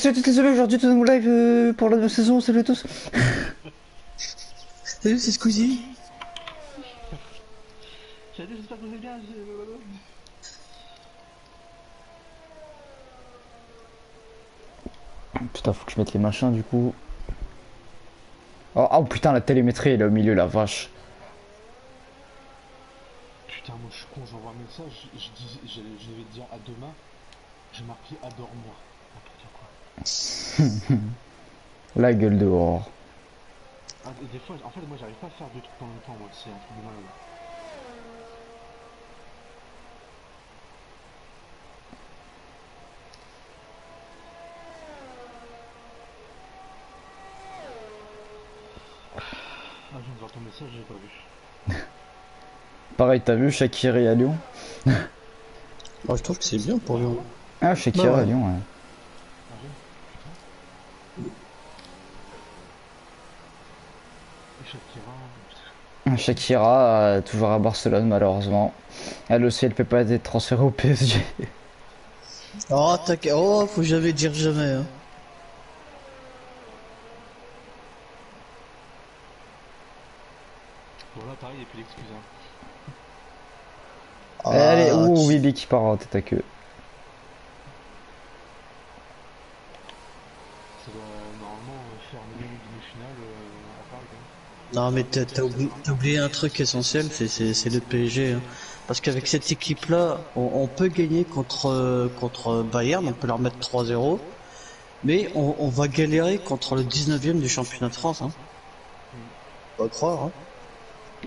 Salut toutes les amis, aujourd'hui tout mon live pour la nouvelle saison, salut à tous. Salut, c'est Squeezie. Salut, j'espère que vous allez bien. Putain, faut que je mette les machins du coup. Oh putain, la télémétrie elle est au milieu, la vache. Putain, moi je suis con, j'envoie un message, je devais te dire à demain, j'ai marqué adore-moi. N'importe quoi. La gueule dehors. Ah, et des fois, en fait, moi j'arrive pas à faire deux trucs en même temps, moi, c'est un truc de malade. Ah, je viens de voir ton message, j'ai pas vu. Pareil, t'as vu Shakiri à Lyon? Oh, je trouve que c'est bien pour lui. Ah, Shakiri Bah à ouais. Lyon, ouais. Ah, j'ai putain. Et Shakira, toujours à Barcelone malheureusement. Elle aussi, elle peut pas être transférée au PSG. Oh, t'inquiète. Oh, faut jamais dire jamais. Hein. bon, là, pareil, il n'y a plus d'excuses, hein. Allez, Ah, ouh, Willy qui part en tête à queue. Ça doit normalement faire une demi-finale à Paris, quand même. non, mais t'as oublié un truc essentiel, c'est le PSG. Hein. Parce qu'avec cette équipe-là, on peut gagner contre Bayern, on peut leur mettre 3-0. Mais on va galérer contre le 19e du championnat de France. Hein. Pas croire. Hein.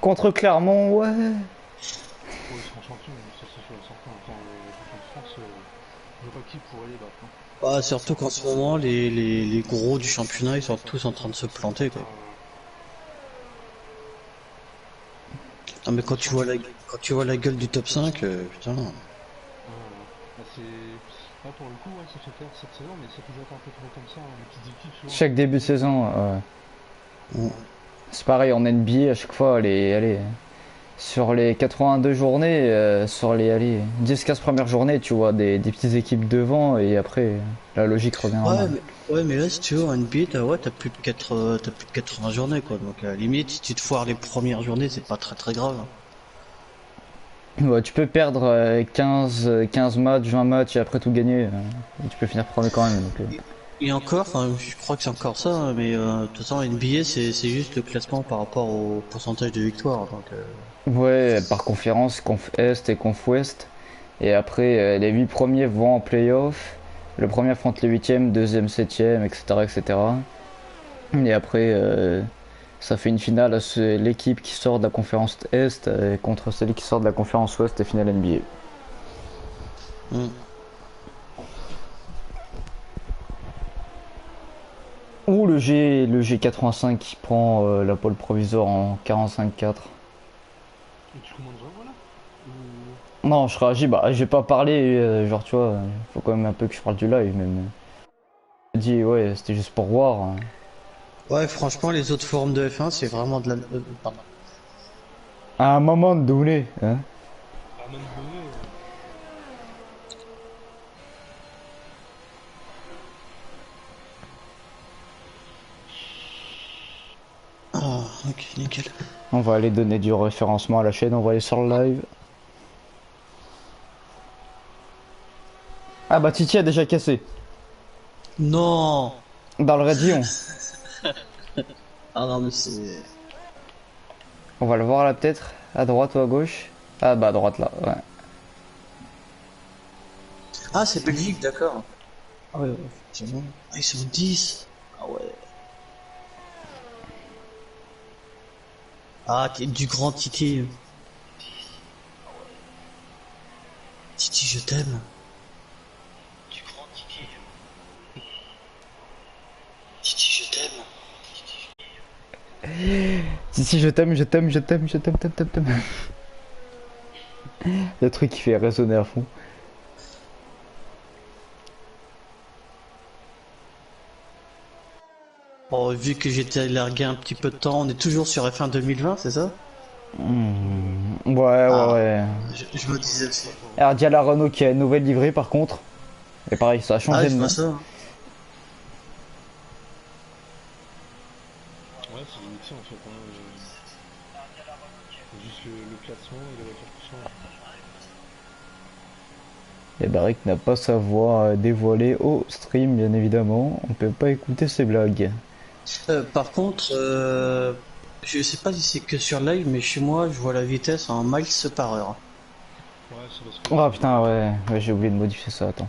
Contre Clermont, ouais. Oh, ils seront champions, ça c'est sûr et certain. Enfin, le champion de France, je vois pas qui pourrait les battre, hein. Ah, surtout qu'en ce moment, les gros du championnat, ils sont tous en train de se planter. Quoi. Ah, mais quand tu vois la gueule du top 5, putain. Bah, c'est... Là, pour le coup, ouais, ça fait peur cette saison, mais ça peut être un peu trop comme ça, hein, les petites équipes, souvent. Chaque début de saison, ouais. Mm. C'est pareil en NBA à chaque fois, allez, sur les 82 journées, sur les allez, 10-15 premières journées, tu vois des petites équipes devant et après la logique revient normale. Ouais, mais là, si tu veux, en NBA, t'as plus de 80 journées, quoi. Donc, à la limite, si tu te foires les premières journées, c'est pas très très grave. Hein. Ouais, tu peux perdre 15 matchs, 20 matchs et après tout gagner. Et tu peux finir premier quand même. Donc, Et encore, enfin, je crois que c'est encore ça, hein, mais de toute façon, NBA, c'est juste le classement par rapport au pourcentage de victoire. Donc, ouais, par conférence, conf Est et conf Ouest. Et après, les 8 premiers vont en playoff. Le premier affronte le 8ème, deuxième, 7ème, etc. etc. Et après, ça fait une finale à l'équipe qui sort de la conférence Est contre celui qui sort de la conférence Ouest et finale NBA. mm. Ou le G85 qui prend la pole provisoire en 45-4. Et tu commandes vraiment, là? Non, je réagis, bah je vais pas parler, genre tu vois, faut quand même un peu que je parle du live même. Je dis ouais, c'était juste pour voir. Ouais, franchement, les autres forums de F1, c'est vraiment de la. Pardon. À un moment donné, hein. À un moment donné, Ah, ok, nickel. On va aller donner du référencement à la chaîne, on va aller sur le live. Ah bah Titi a déjà cassé. Non! Dans le Raidillon. Ah non, mais c'est. On va le voir là peut-être. À droite ou à gauche. Ah bah à droite là, ouais. Ah, c'est Belgique, d'accord. Ah ouais, effectivement. Ah, ils sont 10. Ah ouais. Ah, du grand Titi. Titi, je t'aime. Du grand Titi. Titi, je t'aime. Titi, je t'aime, je t'aime, je t'aime, je t'aime, t'aime, t'aime, t'aime. Le truc qui fait résonner à fond. Bon, vu que j'étais largué un petit peu de temps, on est toujours sur F1 2020, c'est ça? Ouais, ouais, Ah, ouais. je me disais aussi. Alors, il y a la Renault qui a une nouvelle livrée par contre. Et pareil, ça a Ah, changé de je vois nom. ça. Ouais, c'est limité en fait. Hein, c'est juste le classement et les voitures qui changent. Et Barrick n'a pas sa voix dévoilée au stream, bien évidemment. On peut pas écouter ses blagues. Par contre, je sais pas si c'est que sur live, mais chez moi, je vois la vitesse en miles par heure. Ouais, c'est parce que Oh c'est. putain, ouais, j'ai oublié de modifier ça, attends.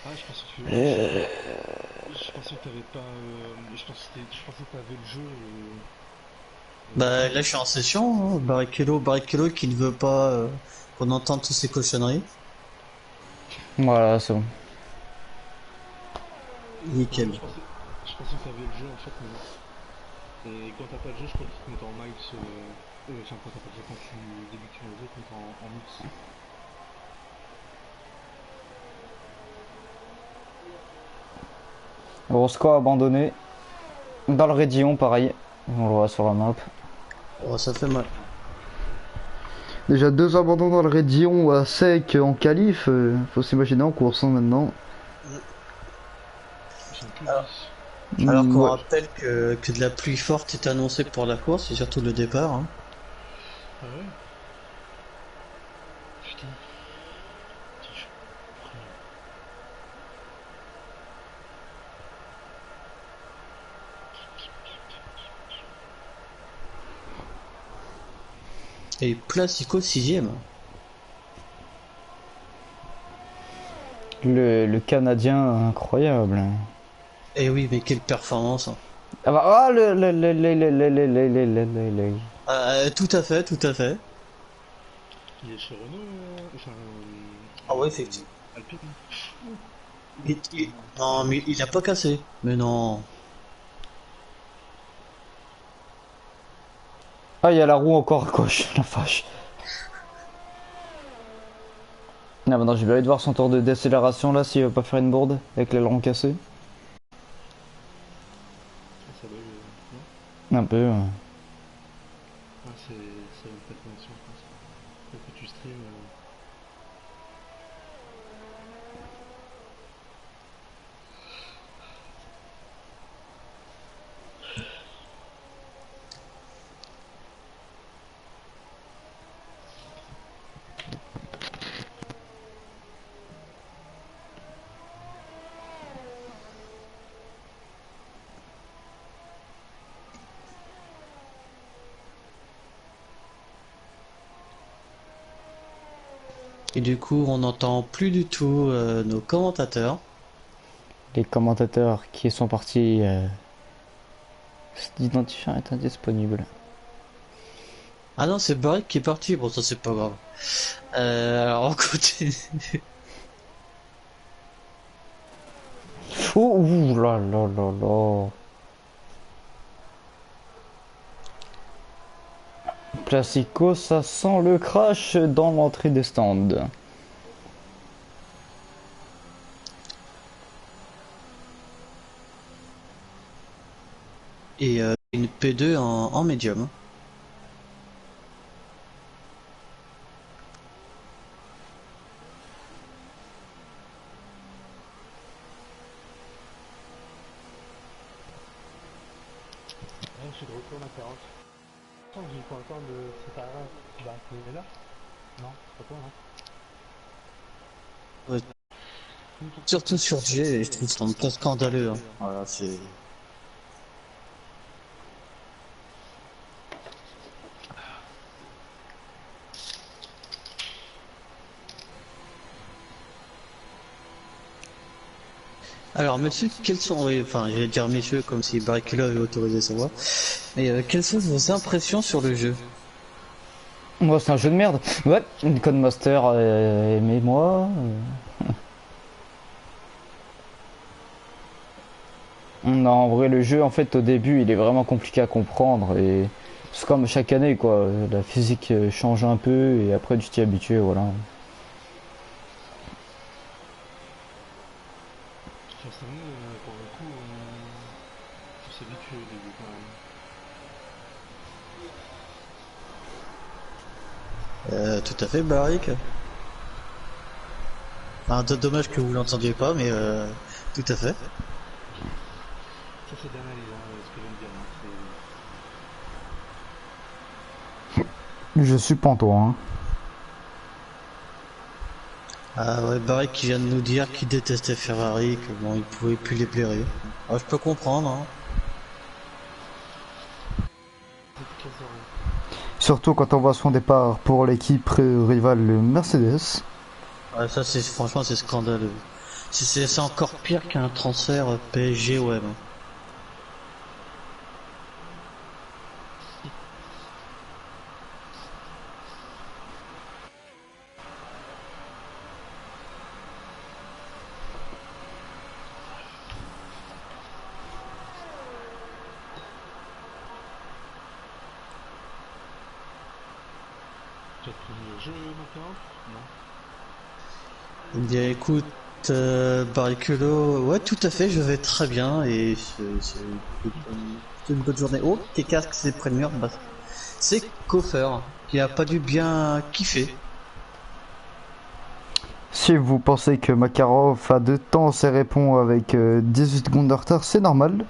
Ah, je pensais que tu. Euh, Je pensais que t'avais pas. Je pensais que t'avais le jeu. Bah Enfin, là, je suis en session, hein. Barrichello qui ne veut pas qu'on entende toutes ces cochonneries. Voilà, c'est bon. non, Nickel. je pensais que t'avais le jeu en fait, mais non. Et quand t'as pas le jeu, je crois qu'il te met en miles. Enfin, quand t'as pas le jeu, quand tu débutes une jeu, il te met en mix. Roscoe abandonné. Dans le Rédillon, pareil. On le voit sur la map. Oh, ça fait mal. Déjà deux abandons dans le Rédillon à sec en qualif. Faut s'imaginer en course hein, maintenant. J'en ai que Alors, 10. alors qu'on Ouais. rappelle que de la pluie forte est annoncée pour la course et surtout le départ, hein. Ah ouais? Putain. Putain, je suis pris. Et Placico sixième. Le Canadien incroyable. Eh oui, mais quelle performance, hein. Ah bah, ah Tout à fait, tout à fait. Il est chez Renault, enfin, Ah ouais, effectivement. Alpine. Non, mais il a pas cassé. Mais non. Ah, il y a la roue encore à gauche, la vache. Ah, maintenant j'ai bien envie de voir son tour de décélération là, s'il va pas faire une bourde avec l'aileron cassé. Ah, ça bug, non? Un peu. Ah, c'est ta connexion, je pense. Faut que tu stream. Et du coup, on n'entend plus du tout nos commentateurs. Les commentateurs qui sont partis, cet identifiant est indisponible. Ah non, c'est Barrick qui est parti. Bon, ça c'est pas grave. Alors on continue. Oh, ouh là là là là. Classico, ça sent le crash dans l'entrée des stands. Et une P2 en médium. Ouais, je suis de retour à 40. Je sens que j'ai pas le temps de séparer. Bah, tu es là? Non, c'est pas toi, non? Ouais. Surtout sur G, je trouve ça un peu scandaleux, hein. Voilà, c'est. Alors, monsieur, quels sont, oui, enfin, j'allais dire messieurs, comme si Barrichello avait autorisé sa voix, mais quelles sont vos impressions sur le jeu? Moi, c'est un jeu de merde. Ouais, Codemaster, aimez-moi. Non, en vrai, le jeu, en fait, au début, il est vraiment compliqué à comprendre. Et c'est comme chaque année, quoi. La physique change un peu et après, tu t'y habitues, voilà. Sincèrement, pour le coup, faut s'habituer au début quand même. Tout à fait, Barrick. Enfin, dommage que vous l'entendiez pas, mais tout à fait. Ça c'est d'analyse, hein, ce que j'aime bien. Je suis pantois, hein. Ah ouais, Barry qui vient de nous dire qu'il détestait Ferrari, que bon, il pouvait plus les blairer. Ah, je peux comprendre, hein. C'est 15 euros. Surtout quand on voit son départ pour l'équipe rivale Mercedes. Ah, ça c'est franchement c'est scandaleux. C'est encore pire qu'un transfert PSG OM. Tu as pris le jeu maintenant? Non. Il me dit écoute, Barrichello, ouais tout à fait, je vais très bien et c'est une bonne journée. Oh, tes casques c'est près le mur, bah, c'est Koffer qui a pas dû bien kiffer. Si vous pensez que Makarov a de temps et répond avec 18 secondes de retard, c'est normal.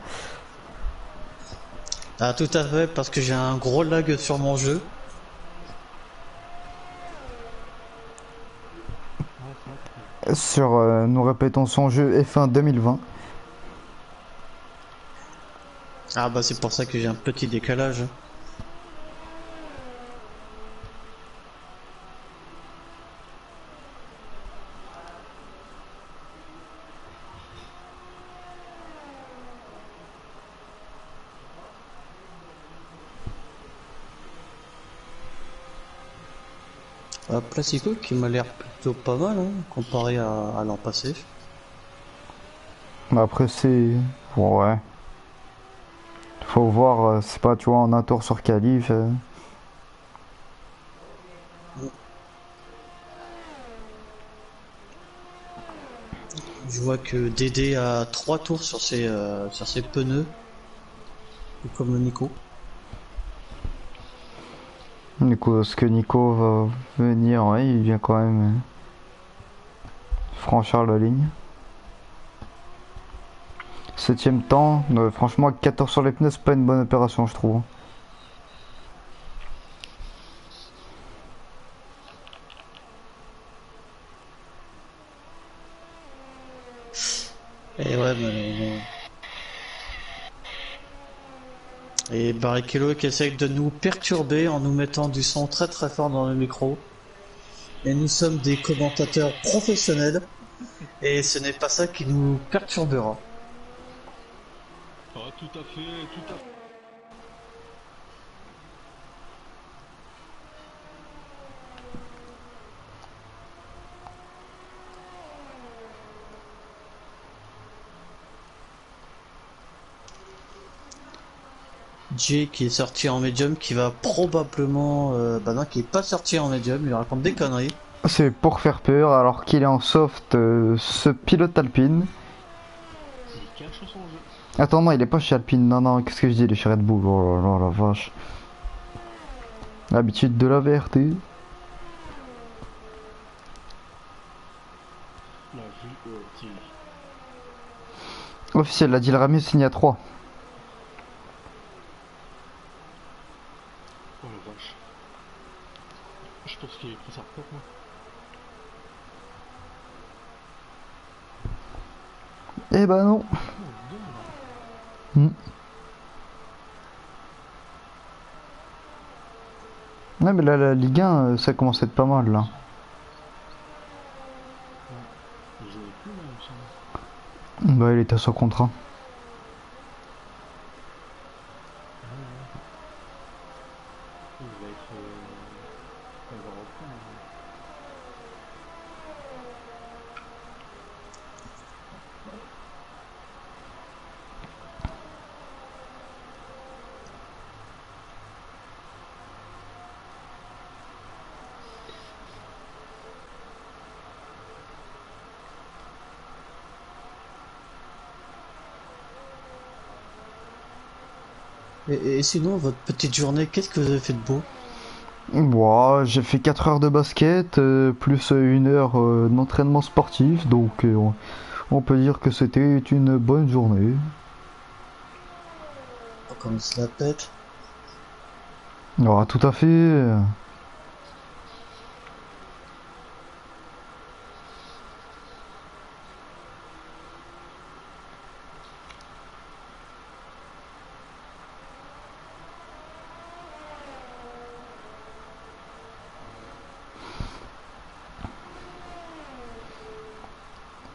Ah tout à fait, parce que j'ai un gros lag sur mon jeu. Ouais, c'est vrai. Sur, nous répétons son jeu F1 2020. Ah bah c'est pour ça que j'ai un petit décalage. Placico qui m'a l'air plutôt pas mal hein, comparé à l'an passé. Mais après, c'est. Ouais. Faut voir, c'est pas, tu vois, en un tour sur qualif. Je vois que Dédé a 3 tours sur ses pneus, tout comme Nico. Du coup, ce que Nico va venir, ouais, il vient quand même franchir la ligne. 7ème temps, franchement, 14 sur les pneus, c'est pas une bonne opération, je trouve. Et ouais, mais... Et Barrichello qui essaye de nous perturber en nous mettant du son très très fort dans le micro. Et nous sommes des commentateurs professionnels. Et ce n'est pas ça qui nous perturbera. Ah, tout à fait, tout à fait. Jay qui est sorti en médium, qui va probablement... bah non, qui est pas sorti en médium, il raconte des conneries. C'est pour faire peur, alors qu'il est en soft, ce pilote Alpine. Il cache son jeu. Attends, non, il est pas chez Alpine, non, non, qu'est-ce que je dis, il est chez Red Bull, oh là là, la vache. L'habitude de la VRT. La VOT. Officiel, la Adil Rami signe à 3. Oh la vache. Je pense qu'il est pris sa retraite, moi. Eh ben non. Oh, non, Hmm. Ouais, mais là, la Ligue 1, ça commence à être pas mal, là. il jouait plus, là, il me semble. Bah, il était à son contrat. Il va être. Il va reprendre. Et sinon, votre petite journée, qu'est-ce que vous avez fait de beau? Bon, j'ai fait 4 heures de basket, plus 1 heure d'entraînement sportif, donc on peut dire que c'était une bonne journée. comme il se la pète. Oh, tout à fait.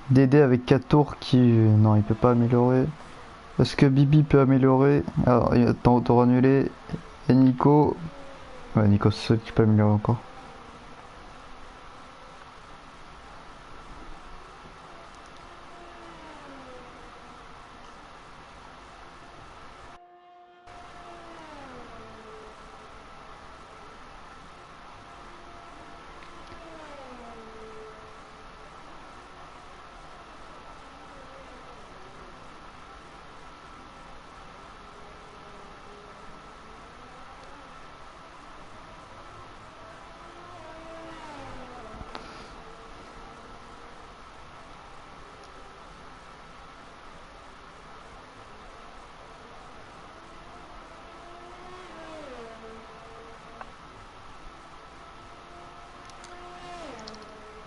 Dédé avec 4 tours qui... Non, il peut pas améliorer. Est-ce que Bibi peut améliorer? Alors, il attend tour annulé. Et Nico... Ouais, Nico, c'est seul qui peut améliorer encore.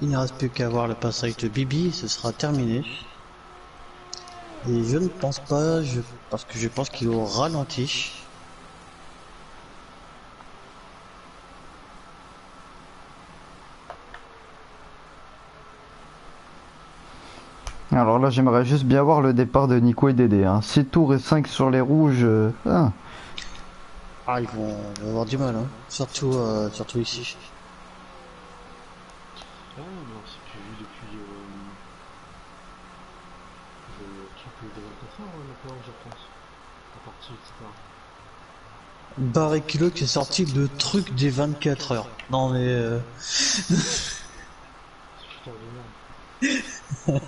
Il ne reste plus qu'à voir le passage de Bibi, ce sera terminé. Et je ne pense pas, parce que je pense qu'il est au ralenti. Alors là, j'aimerais juste bien voir le départ de Nico et Dédé. Hein. 6 tours et 5 sur les rouges. Ah. Ah, ils vont avoir du mal, hein. Surtout, surtout ici. Ah, mais on s'est plus vu depuis le truc de 24 heures, maintenant, je pense. La partie, etc. Barré Kilo qui est sorti le truc des 24 heures. Non mais C'est putain de merde.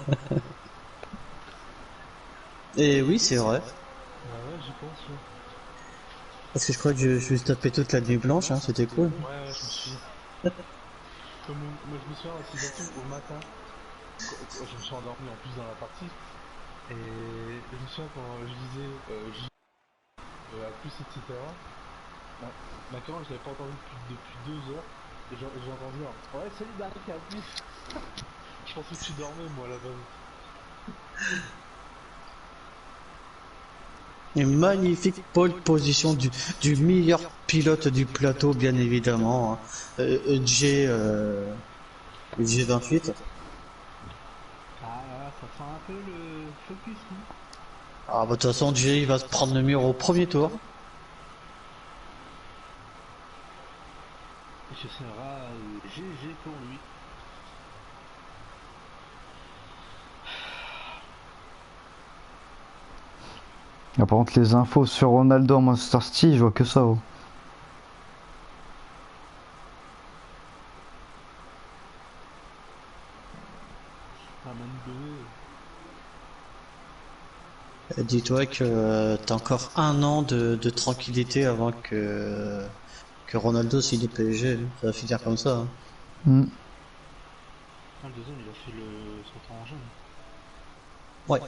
Et oui, c'est vrai. Bah ouais, j'y pense, ouais. Parce que je crois que je me suis tapé toute la nuit blanche, hein, c'était cool. Ouais, je me suis... Comme moi, je me souviens, c'est surtout au matin, je me suis endormi en plus dans la partie, et je me souviens quand je disais à plus, etc. Ma commande, je l'avais pas entendu depuis 2 heures, et j'ai entendu un ouais, salut Darek, à plus. Je pensais que tu dormais, moi, là-bas. Une magnifique pole position du meilleur pilote du plateau, bien évidemment. Hein. G28. Ah, ça sent un peu le focus, non? Ah bah de toute façon, G il va se prendre le mur au premier tour. Et ce sera GG pour lui. Ah, par contre, les infos sur Ronaldo en Monster City, je vois que ça. Oh. Ah, Manu Bébé. Dis-toi que t'as encore un an de tranquillité avant que Ronaldo signe le PSG. Ça va finir comme ça. Hein. Mm. Ah, le deuxième, il a fait son temps en jaune. Ouais.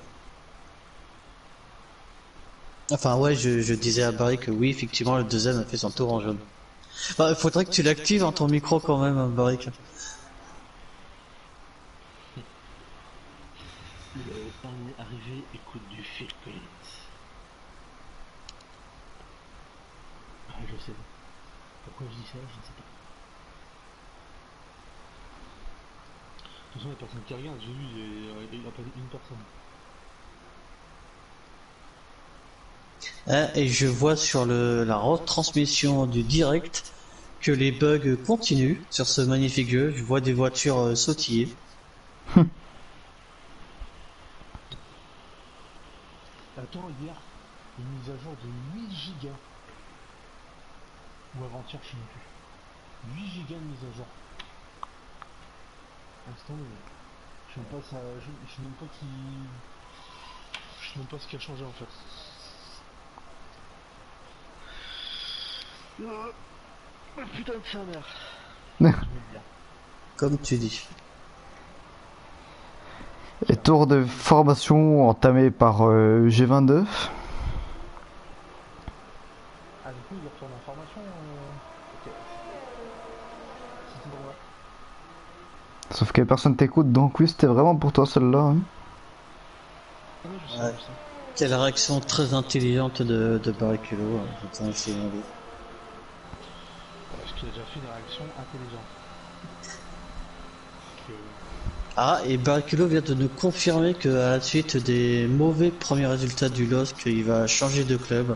Enfin ouais, je disais à Barry que oui, effectivement, le deuxième a fait son tour en jaune. Bah, il faudrait que tu l'actives dans ton micro quand même, hein, Barry. Le dernier arrivé écoute du Phil Collins. Ah, je sais pas. Pourquoi je dis ça, je ne sais pas. De toute façon, il y a personne qui regarde, j'ai vu, il n'y a pas une personne. Hein, et je vois sur la retransmission du direct que les bugs continuent sur ce magnifique jeu. Je vois des voitures sautiller. Attends, hier, une mise à jour de 8 gigas. Ou avant-hier, je sais même plus. 8 gigas de mise à jour. Instant, je sais même pas ça. Je sais même pas qui. Je sais même pas ce qui a changé en fait. Oh, putain de sa mère. Comme tu dis. Et tour de formation entamé par G22. pour l'information. Ok. C'était pour moi. Sauf que personne t'écoute, donc oui, c'était vraiment pour toi celle-là. Hein. Ah oui, je sais, Ouais. je sais. Quelle réaction très intelligente de Barrichello. Putain, c'est Parce qu'il a déjà fait une réaction intelligente. Que... Ah, et Barrichello vient de nous confirmer qu'à la suite des mauvais premiers résultats du LOSC, il va changer de club.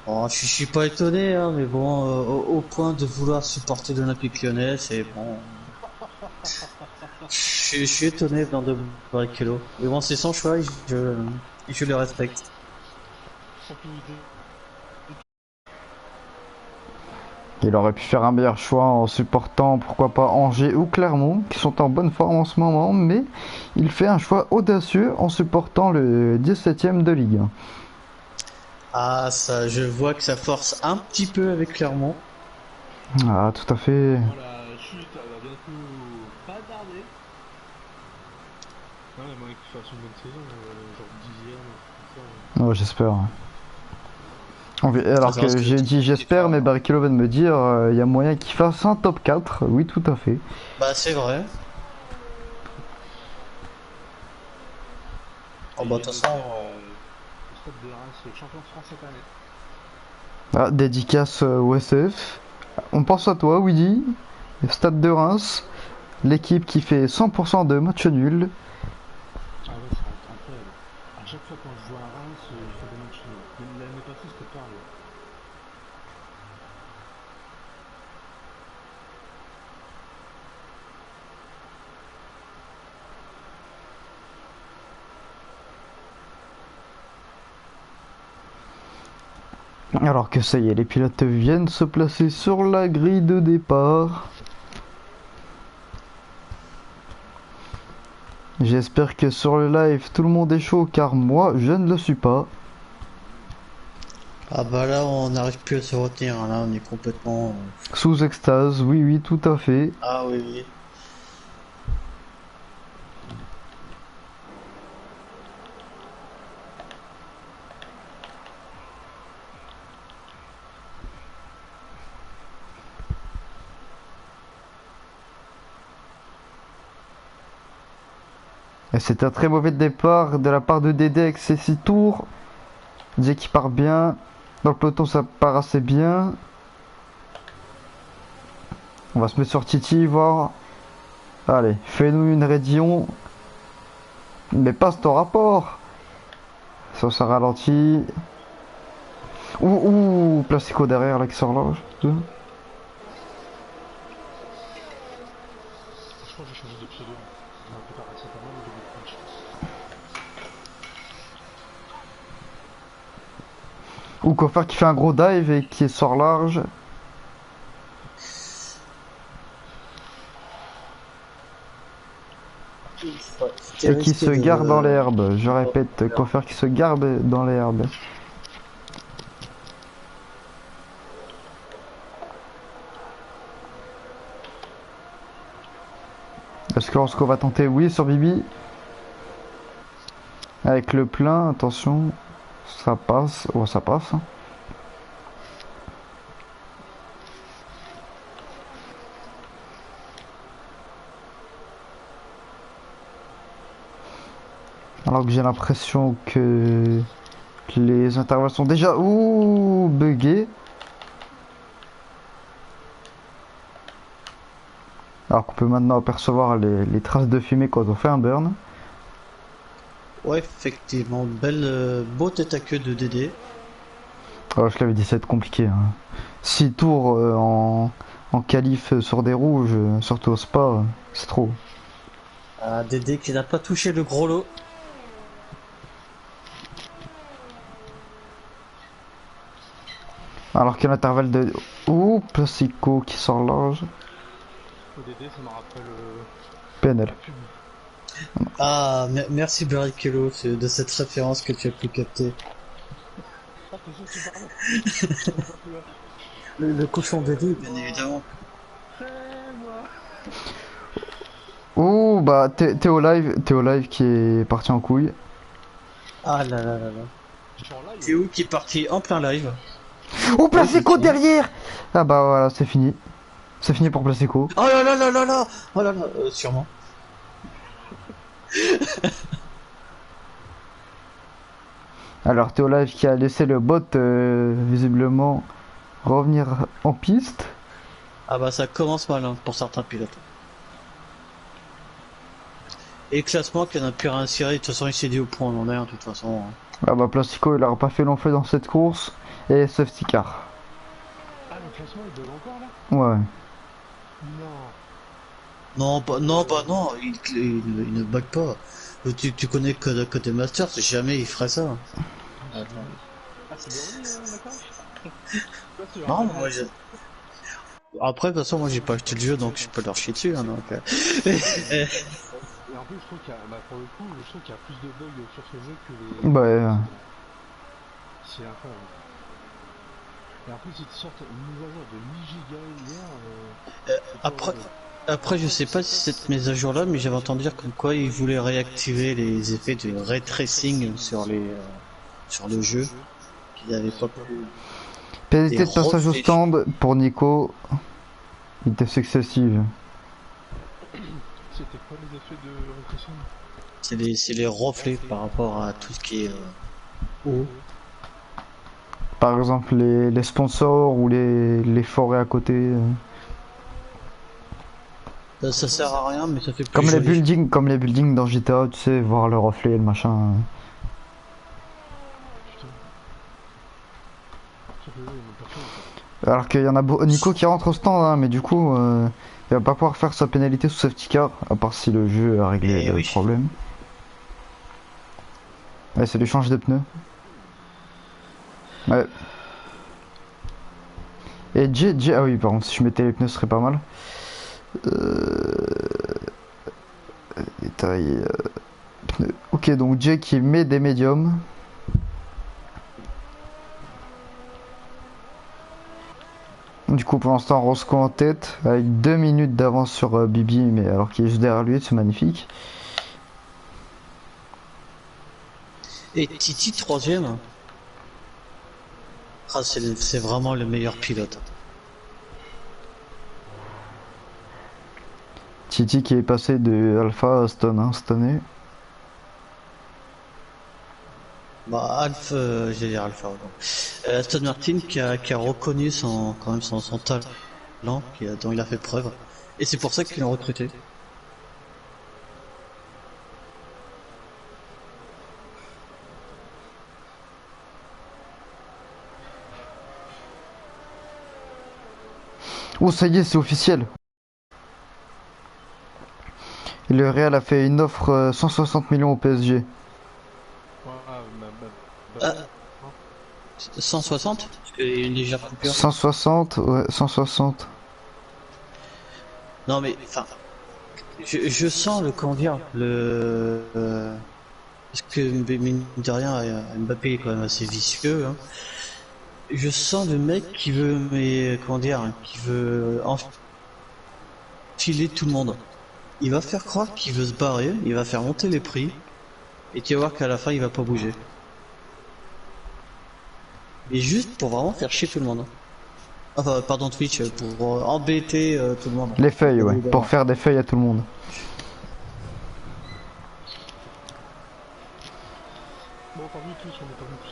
Bon, je suis pas étonné, hein, mais bon, au point de vouloir supporter l'Olympique Lyonnais, c'est bon. Je suis étonné dans de Barrichello. Mais bon, c'est son choix, je le respecte. Sans plus vous dire. Il aurait pu faire un meilleur choix en supportant, pourquoi pas, Angers ou Clermont, qui sont en bonne forme en ce moment, mais il fait un choix audacieux en supportant le 17ème de Ligue 1. Ah, ça, je vois que ça force un petit peu avec Clermont. Ah, tout à fait. Moi, la chute, elle va bientôt pas tarder. Ouais, à moins qu'il fasse une bonne saison, genre 10ème, comme ça. Oh, j'espère. Ça, Alors ça que risque j'ai d'être dit compliqué j'espère, quand mais même, hein. Barrichello vient de me dire il y a moyen qu'il fasse un top 4. Oui, tout à fait. Bah, c'est vrai. Oh, Et il bah, de vient toute de façon, dire le Stade de Reims champion de France cette année. Ah, dédicace au SF. On pense à toi, Willy. Stade de Reims. L'équipe qui fait 100% de matchs nuls. Ah ouais, ça va être incroyable. À chaque fois quand je vois un Reims, il fait des matchs nuls. L'année passée, c'était pareil. Alors que ça y est, les pilotes viennent se placer sur la grille de départ. J'espère que sur le live tout le monde est chaud car moi je ne le suis pas. ah bah là, on n'arrive plus à se retenir, hein. Là, on est complètement. Sous extase, oui oui tout à fait. Ah oui, oui. Et c'est un très mauvais départ de la part de Dédé avec ses 6 tours. Dédé qui part bien. Dans le peloton ça part assez bien. On va se mettre sur Titi, voir. Allez, fais-nous une Rédion. Mais passe ton rapport. Ça ralentit. Ouh, Placico derrière là qui sort là. Je crois que j'ai changé de pseudo. Je m'appelle paracétamol au début de match. Ou Koffer qui fait un gros dive et qui sort large. C'était Et qui risqué se de. gare dans l'herbe. Je répète, Koffer qui se garde dans l'herbe. Est-ce que Roscoe va tenter? Oui, sur Bibi. Avec le plein, attention. Ça passe. Oh, ça passe. Alors que j'ai l'impression que les intervalles sont déjà buggées. Alors qu'on peut maintenant apercevoir les traces de fumée quand on fait un burn. Ouais, effectivement, beau tête à queue de Dédé. Oh, je l'avais dit, ça va être compliqué. 6 tours en qualif sur des rouges, surtout au spa, c'est trop. Ah, Dédé qui n'a pas touché le gros lot. Alors qu'il y a l'intervalle de... Ouh, Placico qui sort large. ODD, ça me rappelle PNL. la pub. Ah, merci Barrichello de cette référence que tu as pu capter. Ah, t'es sûr que tu parles? Je comprends pas plus là. Le cochon Dédé, bien évidemment. Fais-moi. Ouh, bah Théo Live qui est parti en couille. Ah là là là là. Je suis en live. Théo qui est parti en plein live. Oh, Placeco c'est fini. derrière! Ah bah voilà, c'est fini. C'est fini pour Placeco. Oh là là là là là. Oh là là, sûrement. Alors Théolive qui a laissé le bot visiblement revenir en piste. Ah bah ça commence mal hein, pour certains pilotes. Et classement qu'il n'y en a plus rien à cirer, de toute façon il s'est dit au point on en est de toute façon. Hein. Ah bah Placico il aura pas fait long feu dans cette course. Et safety car. Ah, le classement il bug encore là? Ouais. Non. Non, bah non, il ne bug pas. Tu connais que des masters, jamais il ferait ça. Ah, je suis désolé. Ah, c'est déroulé la coche? Toi, c'est genre Non, mal. moi après de toute façon moi j'ai pas acheté le jeu donc je peux leur chier dessus hein, donc. Et en plus, je trouve qu'il y a, bah, pour le coup, je trouve qu'il y a plus de bugs sur ce jeu que Bah précédents. C'est incroyable. Et en plus, ils te sortent une mise à jour de 8 gigas hier. C'est pas Après, vrai. après je sais pas si cette mise à jour là mais j'avais entendu dire comme quoi ils voulaient réactiver les effets de ray tracing sur le jeu qu'ils n'avaient pas pu. Pénalité Et de passage au refait. stand pour Nico. Il était successive. C'était quoi les effets de répression? C'est les reflets par rapport à tout ce qui est haut. Par exemple les sponsors ou les forêts à côté. Ça sert à rien mais ça fait plus joli. Comme les buildings dans GTA, tu sais, voir le reflet et le machin. Putain. Ça fait ouais, ils m'ont pas fait en fait. Alors qu'il y en a Nico qui rentre au stand, hein, mais du coup, il va pas pouvoir faire sa pénalité sous safety car, à part si le jeu a réglé Eh le oui. problème. Ouais, c'est lui changer de pneus. Ouais. Et ah oui, par contre, si je mettais les pneus, ce serait pas mal. Détail. Pneus. Ok, donc Jay qui met des médiums. Du coup, pour l'instant, Roscoe en tête, avec 2 minutes d'avance sur Bibi, mais alors qu'il est juste derrière lui, c'est magnifique. Et Titi troisième. Ah, c'est vraiment le meilleur pilote. Titi qui est passé de Alpha à Aston, hein, cette année. Bah Alpha, j'allais dire Alpha. Pardon. Aston Martin qui a reconnu quand même son talent, dont il a fait preuve. Et c'est pour ça qu'ils l'ont recruté. Oh, ça y est, c'est officiel. Et le Real a fait une offre 160 millions au PSG. Ouais, bah, Ah, 160 parce qu'il y a une légère coupure. 160, ouais, 160. Non mais, enfin, je sens le, comment dire, parce que mine de rien, Mbappé est quand même assez vicieux. Hein. Je sens le mec qui veut, mais comment dire, qui veut enfiler tout le monde. Il va faire croire qu'il veut se barrer, il va faire monter les prix, et tu vas voir qu'à la fin il va pas bouger. Mais juste pour vraiment faire chier tout le monde. Enfin, pardon Twitch, pour embêter tout le monde. Les feuilles, ouais, pour faire des feuilles à tout le monde. bon, tant mieux tous, on est pas venu tout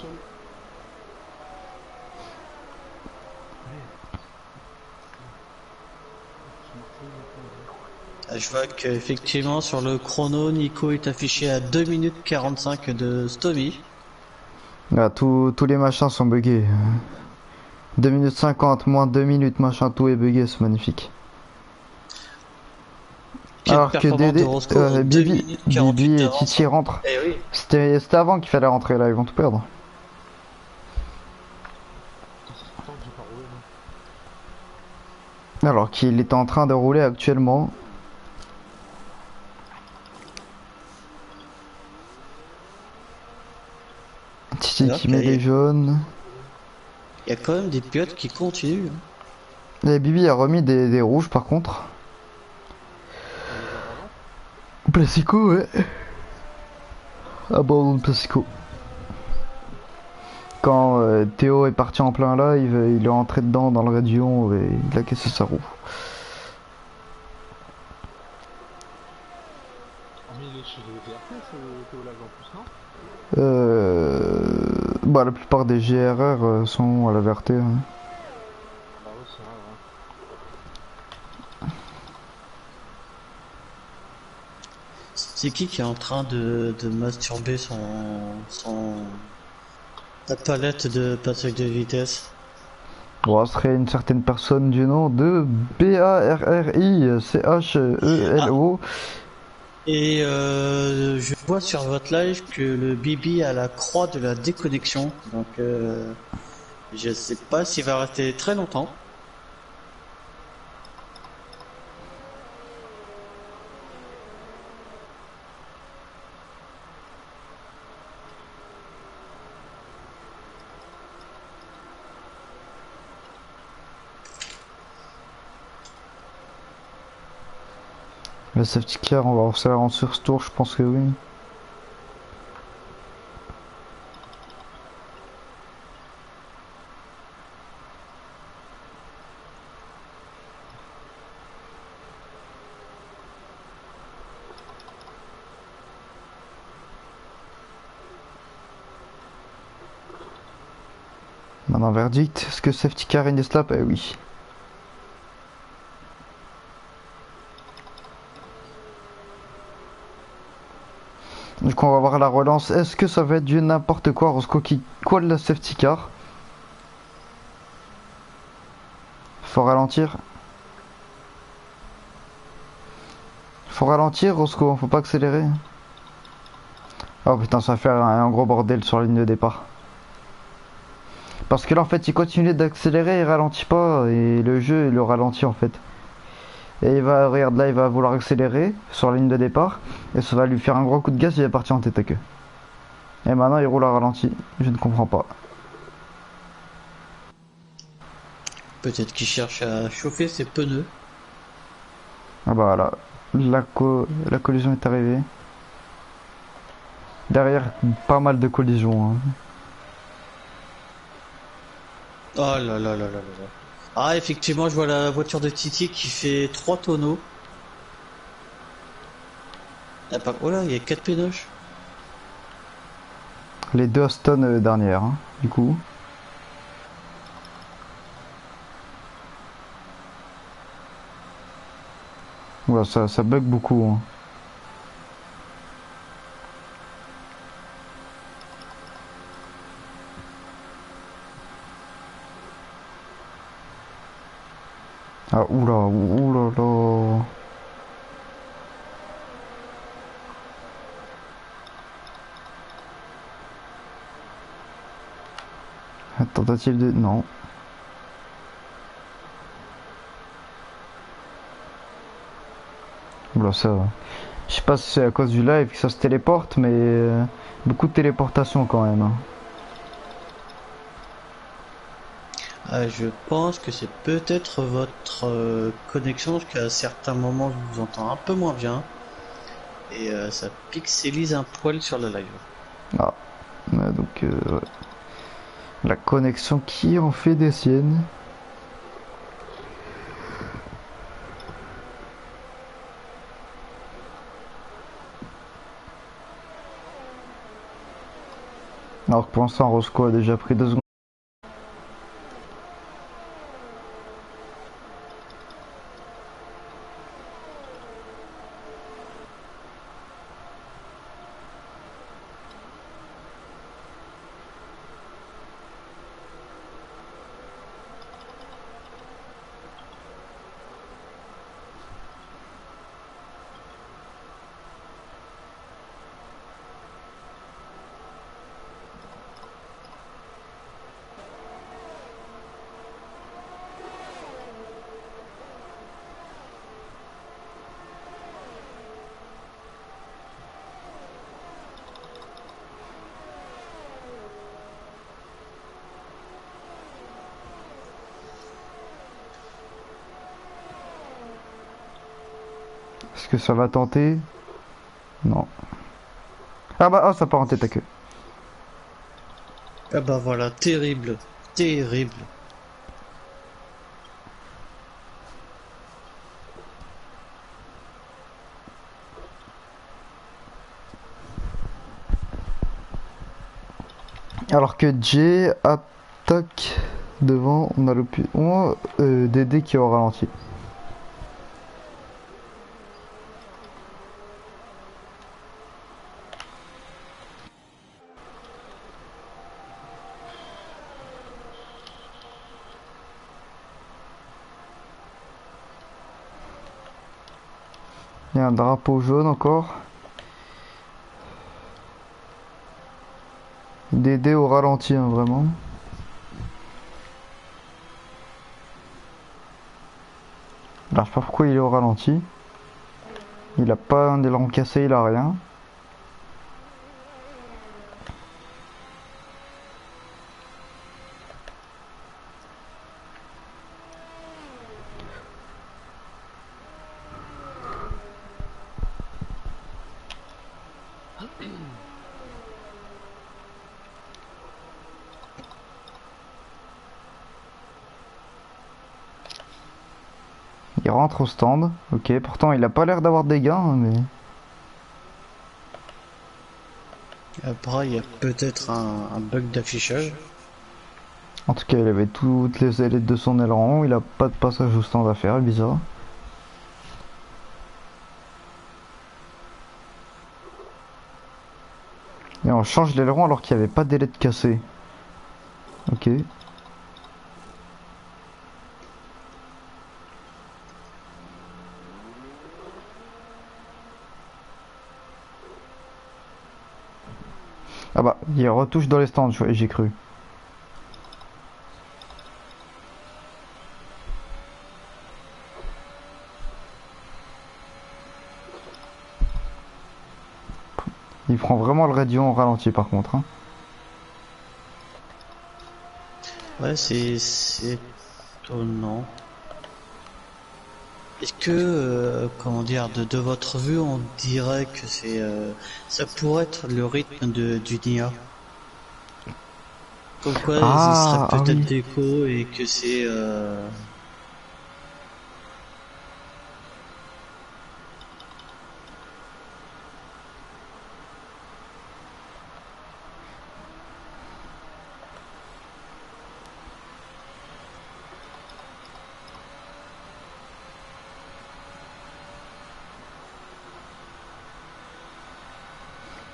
seul. Je vois qu'effectivement sur le chrono, Nico est affiché à 2 minutes 45 de Stomy. Là, tous les machins sont buggés. 2 minutes 50, moins 2 minutes, machin, tout est buggé, c'est magnifique. Alors que Dédé, Bibi et Titi rentrent. Eh oui. C'était avant qu'il fallait rentrer là, ils vont tout perdre. Tant que j'ai pas roulé, moi. Alors qu'il est en train de rouler actuellement. Titi qui met les jaunes. Il y a quand même des pilotes qui continuent. Et Bibi a remis des rouges par contre. Placico, ouais. Abandon de Placico. quand Théo est parti en plein live, il est entré dedans dans le rayon et il a cassé sa roue. Ah, mais il est chez les VRT, ce Théolag en plus, non? Bah, la plupart des GRR sont à la VRT. Hein. Bah ouais, c'est vrai, ouais. C'est qui est en train de masturber la palette de passage de vitesse? Bon, ce serait une certaine personne du nom de Barrichello. Et je vois sur votre live que le Bibi a la croix de la déconnexion. Donc je sais pas s'il va rester très longtemps. Le safety car, on va voir ça en sur ce tour, je pense que oui. Maintenant, verdict, est-ce que safety car in slap? Eh oui. Du coup, on va voir la relance. Est-ce que ça va être du n'importe quoi? Roscoe qui colle la safety car. Faut ralentir. Faut ralentir, Roscoe. Faut pas accélérer. Oh putain, ça va faire un gros bordel sur la ligne de départ. Parce que là, en fait, il continue d'accélérer, il ralentit pas. Et le jeu, il le ralentit, en fait. Et il va, regarde là, il va vouloir accélérer sur la ligne de départ. Et ça va lui faire un gros coup de gaz, il va partir en tête à queue. Et maintenant, il roule à ralenti. Je ne comprends pas. Peut-être qu'il cherche à chauffer ses pneus. Ah bah voilà. La collision est arrivée. Derrière, pas mal de collisions. Hein. Oh là là là là là là. Ah, effectivement, je vois la voiture de Titi qui fait 3 tonneaux. Ah, oh là, il y a 4 pénoches. Les deux Aston dernières, hein, du coup. Ouais, ça bug beaucoup. Hein. Ah, oula, oula, là. Tentative de... Non. Oula, ça... Je sais pas si c'est à cause du live que ça se téléporte, mais... beaucoup de téléportation quand même. Hein. Je pense que c'est peut-être votre connexion, parce qu'à certains moments, je vous entends un peu moins bien. Et ça pixelise un poil sur le live. Ah. Donc... ouais. La connexion qui en fait des siennes. Alors que pour l'instant, Roscoe a déjà pris 2 secondes. Est-ce que ça va tenter? Non. Ah bah, oh, ça part en tête à queue. Ah bah voilà, terrible, terrible. Alors que Jay attaque devant, on a Dédé qui est au ralenti. Il y a un drapeau jaune encore. Dédé au ralenti, hein, vraiment. Alors je sais pas pourquoi il est au ralenti. Il a pas un aileron cassé, il a rien. Il rentre au stand. Ok, pourtant il a pas l'air d'avoir des gains, mais... Après, il y a peut-être un bug d'affichage. En tout cas, il avait toutes les ailettes de son aileron. Il a pas de passage au stand à faire, bizarre. Et on change l'aileron alors qu'il n'y avait pas d'ailette cassée. Ok. Ah bah, il retouche dans les stands, j'ai cru. Il prend vraiment le radio en ralenti par contre. Hein. Ouais, c'est étonnant. Est-ce que, comment dire, de votre vue, on dirait que ça pourrait être le rythme du Nia? Comme quoi, il serait Ah peut-être oui. d'écho et que c'est,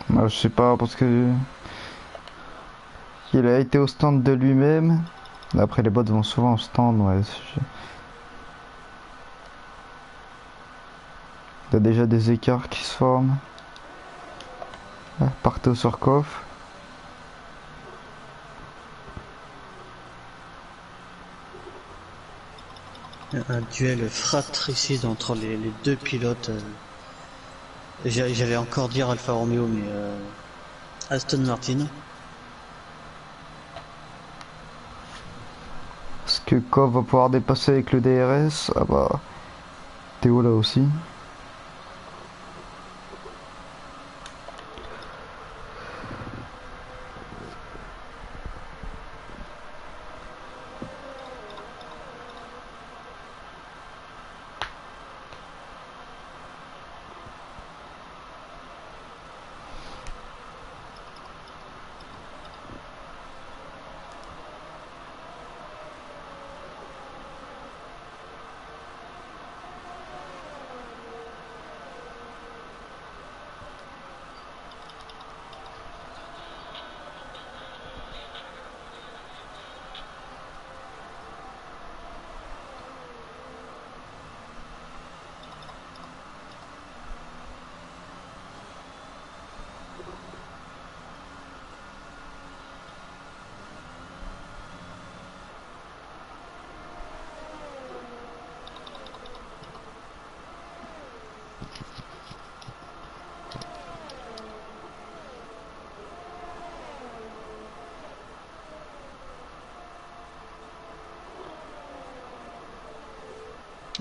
Bah, je sais pas parce que il a été au stand de lui-même. Après les bots vont souvent au stand, ouais. Il y a déjà des écarts qui se forment. Ouais, partez au surcoff. un duel fratricide entre les deux pilotes. J'allais encore dire Alfa Romeo, mais Aston Martin. Est-ce que Kov va pouvoir dépasser avec le DRS? Ah bah, Théo là aussi.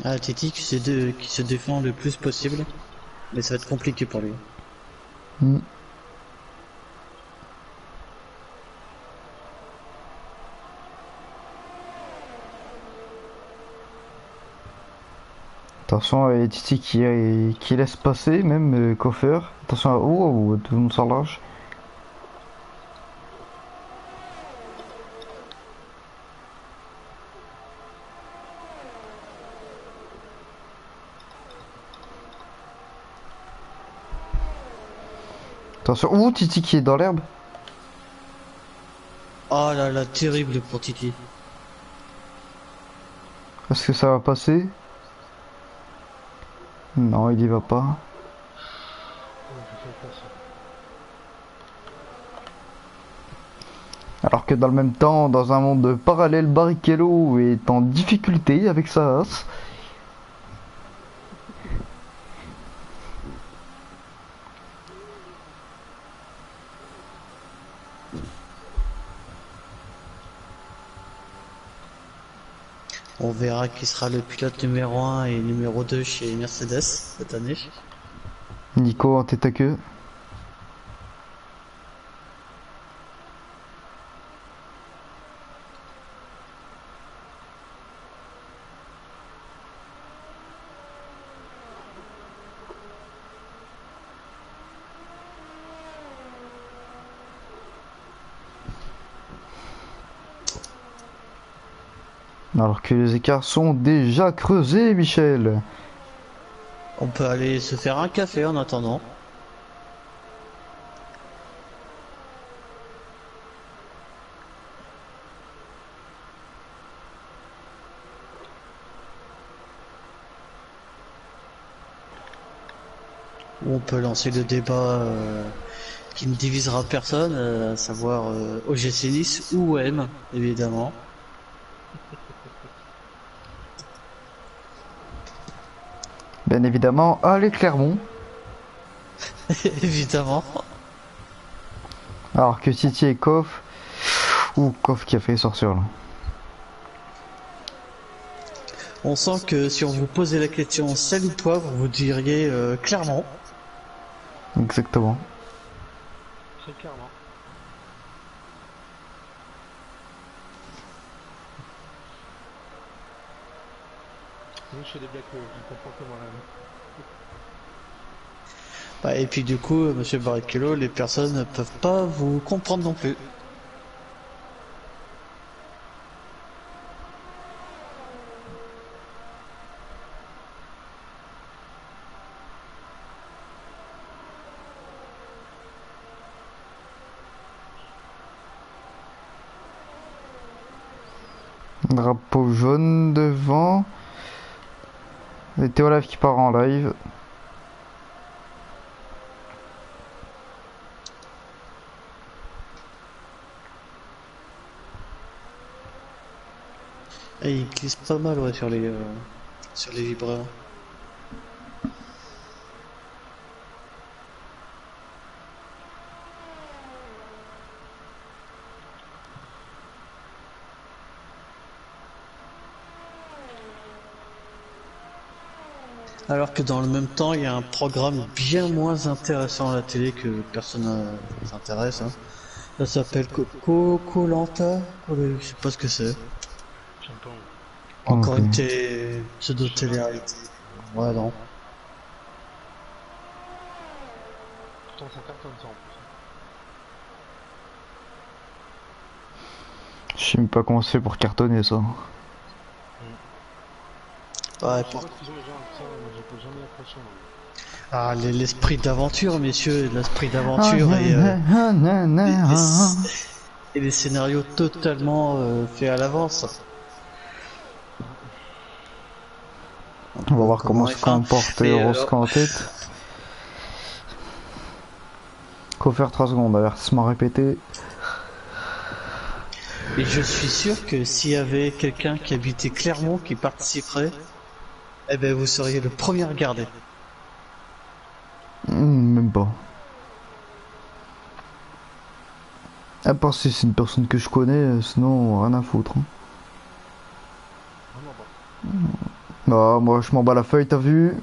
Ah, Titi qui se défend le plus possible, mais ça va être compliqué pour lui. Hmm. Attention, et Titi qui laisse passer, même Koffer. Attention à oh, tout le monde sort large. Attention, ouh, Titi qui est dans l'herbe. Oh là là, terrible pour Titi. Est-ce que ça va passer? Non, il y va pas. Ouais, je fais pas ça. Alors que dans le même temps, dans un monde parallèle, Barrichello est en difficulté avec sa as. On verra qui sera le pilote numéro 1 et numéro 2 chez Mercedes cette année. Nico en tête à queue. Alors que les écarts sont déjà creusés, Michel. On peut aller se faire un café en attendant. Ou on peut lancer le débat qui ne divisera personne, à savoir OGC Nice ou OM, évidemment. Bien évidemment, allez Clermont. Évidemment. Alors que Titi et Koff. Ou Koff qui a fait sortir là. On sent que si on vous posait la question sel ou poivre, vous diriez clairement. Exactement. Très clairement. Moi je fais des blagues, je comprends que moi-même. Bah, et puis du coup, monsieur Barrichello, les personnes ne peuvent pas vous comprendre non plus. Drapeau jaune devant. Et Théolave qui part en live. Et il glisse pas mal ouais, sur les vibreurs. Alors que dans le même temps, il y a un programme bien moins intéressant à la télé que personne ne s'intéresse. Hein. Ça s'appelle Koh-Lanta. Je sais pas ce que c'est. J'entends. Encore une Ok. pseudo-télé-réalité. Ouais, non. Pourtant ça cartonne ça en plus. Je sais même pas comment c'est pour cartonner ça. Ouais, Je sais pas s'ils ont les gens avec ça, moi j'ai jamais l'impression. Ah, l'esprit d'aventure, messieurs, l'esprit Ah, d'aventure et les scénarios totalement faits à l'avance. On va voir comment se F1. comporte Mais, Rosca en tête. Faut faire 3 secondes, avertissement répété. et je suis sûr que s'il y avait quelqu'un qui habitait Clermont qui participerait, eh ben vous seriez le premier à regarder. Même pas. À part si c'est une personne que je connais, sinon rien à foutre. Hein. Vraiment pas. Bah, moi je m'en bats la feuille, t'as vu?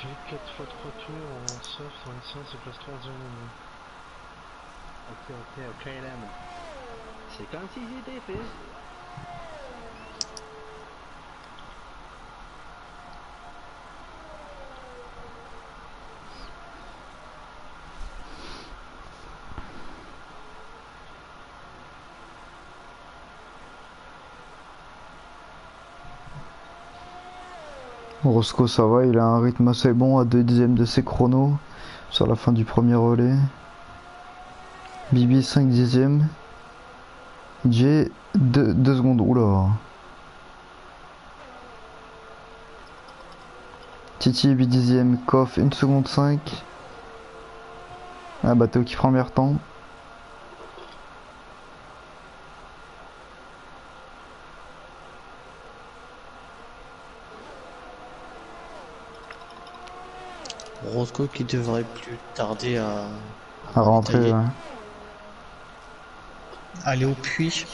J'ai 4 fois de retour en soft, en essence et place 3-0. Ok, là. C'est comme si j'étais fait. Roscoe, ça va, il a un rythme assez bon à 2 dixièmes de ses chronos sur la fin du premier relais. Bibi 5 dixièmes. J 2 secondes. Oula. Titi 8 dixièmes. Koff 1 seconde 5. Ah, bateau qui prend meilleur temps. Roscoe qui devrait plus tarder À rentrer, ravitailler. ouais. Aller au puits.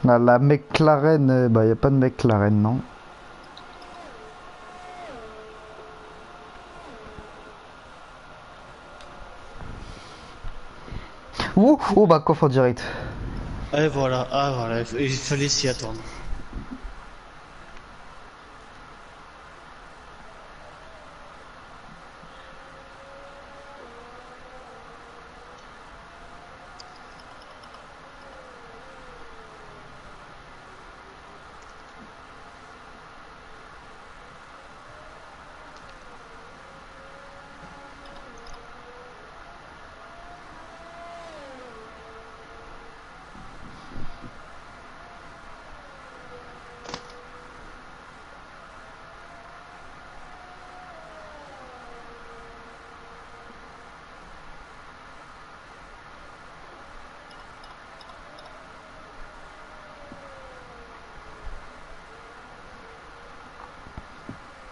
La McLaren, bah y a pas de McLaren, non. Ouh, oh bah coffre en direct. Et voilà, ah voilà, il fallait s'y attendre.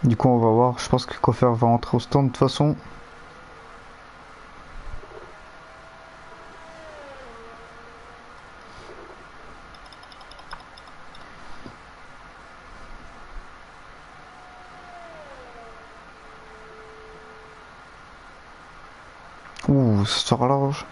Du coup on va voir, je pense que Koffer va rentrer au stand de toute façon. Ouh, ça sort large.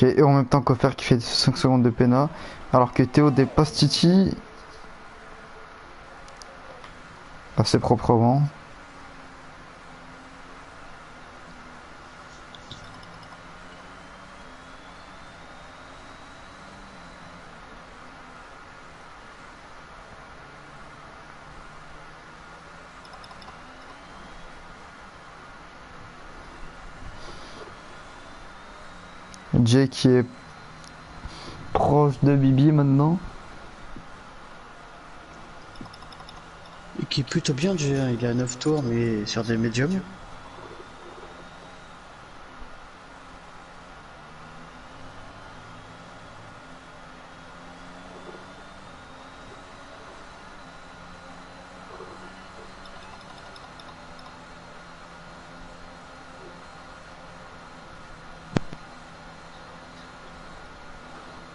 Ok, et en même temps Koffer qui fait 5 secondes de péna. Alors que Théo dépasse Titi assez proprement. Jay qui est proche de Bibi maintenant. Et qui est plutôt bien, Jay, hein. Il est à 9 tours, mais sur des médiums.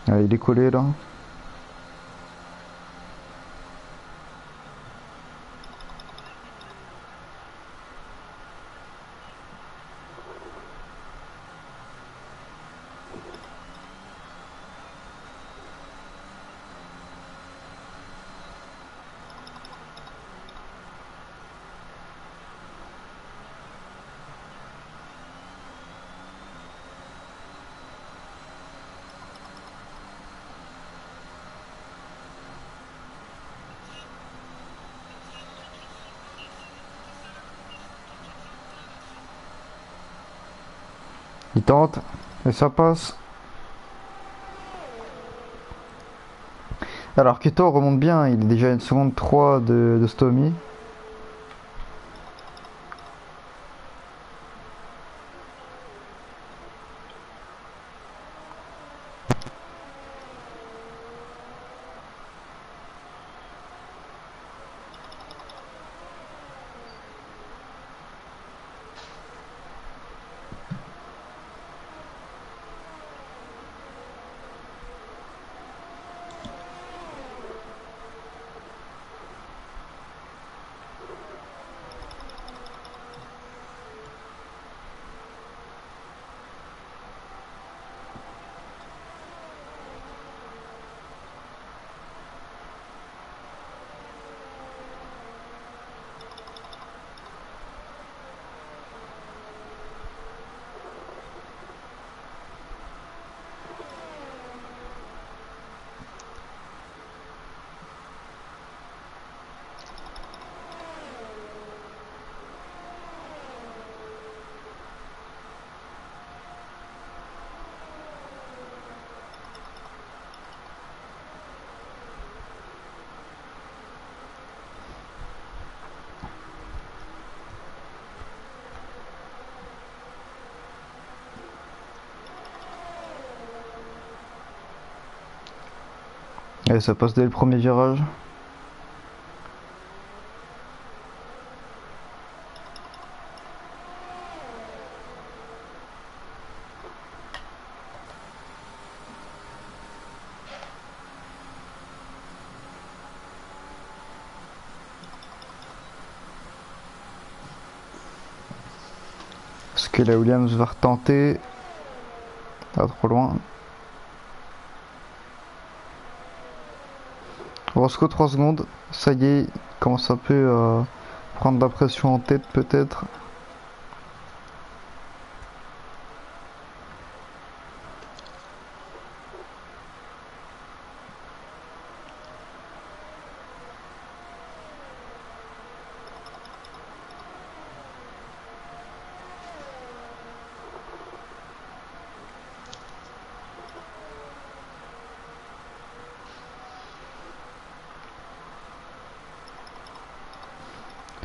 Ah, il est collé là. Il tente et ça passe. Alors Keto remonte bien, il est déjà une seconde 3 de Stomy. Et ça passe dès le premier virage. Est-ce que la Williams va retenter? Pas trop loin. Roscoe 3 secondes. Ça y est, il commence un peu à prendre la pression en tête peut-être.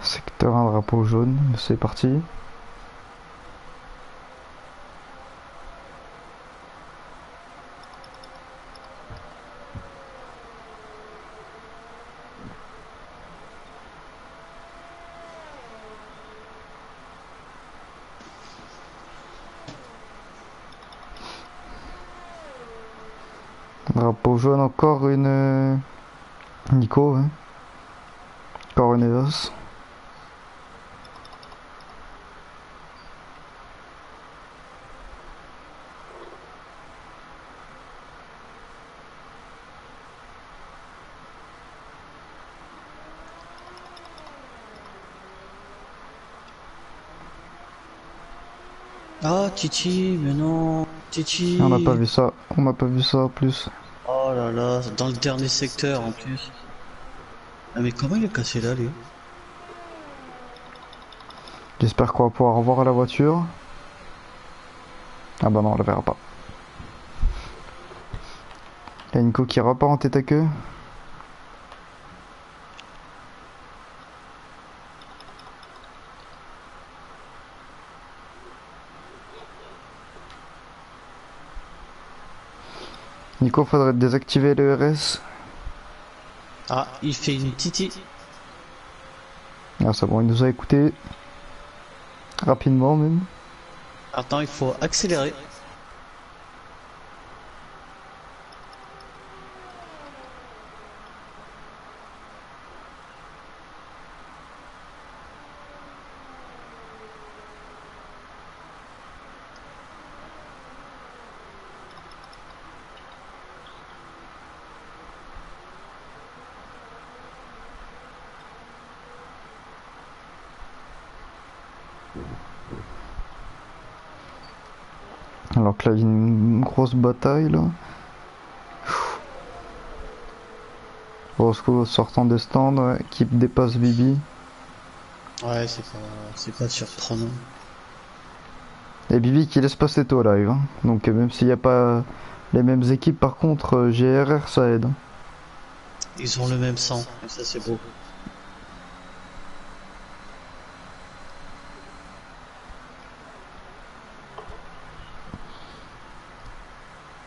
Secteur 1, drapeau jaune, c'est parti. Drapeau jaune, encore une... Nico, hein. Encore une EOS. Ah, Titi, mais non, Titi. On n'a pas vu ça, on n'a pas vu ça en plus. Oh là là, dans le dernier secteur en plus. Ah mais comment il est cassé là, lui? J'espère qu'on va pouvoir revoir la voiture. Ah bah non, on la verra pas. Il y a Nico qui repart en tête à queue. Nico, faudrait désactiver le RS. Ah, il fait une Titi. Ah c'est bon, il nous a écouté. Rapidement même. Attends, il faut accélérer. Alors que là, il y a une grosse bataille là. Roscoe sortant des stands, ouais, qui dépasse Bibi. Ouais, c'est pas surprenant. Et Bibi qui laisse passer tôt live. Hein. Donc même s'il n'y a pas les mêmes équipes, par contre, GRR ça aide. Ils ont le même sang, et ça c'est beau.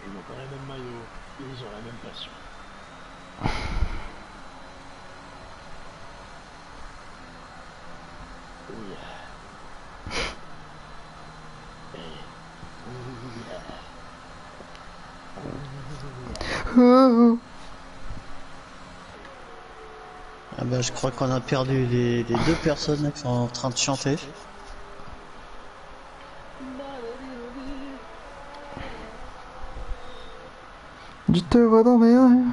Ils n'ont pas les mêmes maillots, ils ont la même passion. Oui. Ah bah je crois qu'on a perdu les deux personnes qui sont en train de chanter. Je te vois dans mes rêves.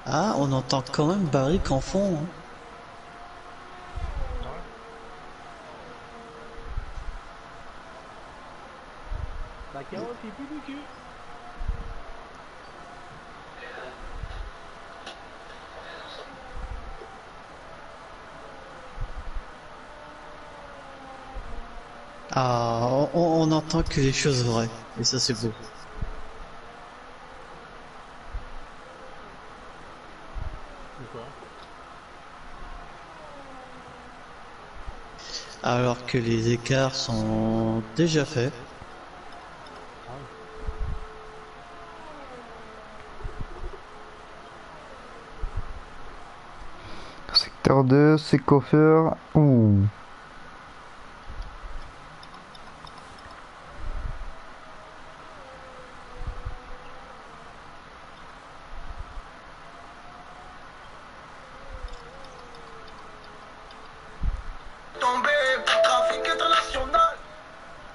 Ah, on entend quand même Barrick en fond. Hein. La carotte est plus du cul. Ah, on entend que les choses vraies, et ça c'est beau. De quoi? alors que les écarts sont déjà faits. Secteur 2, c'est coffre. Ouh.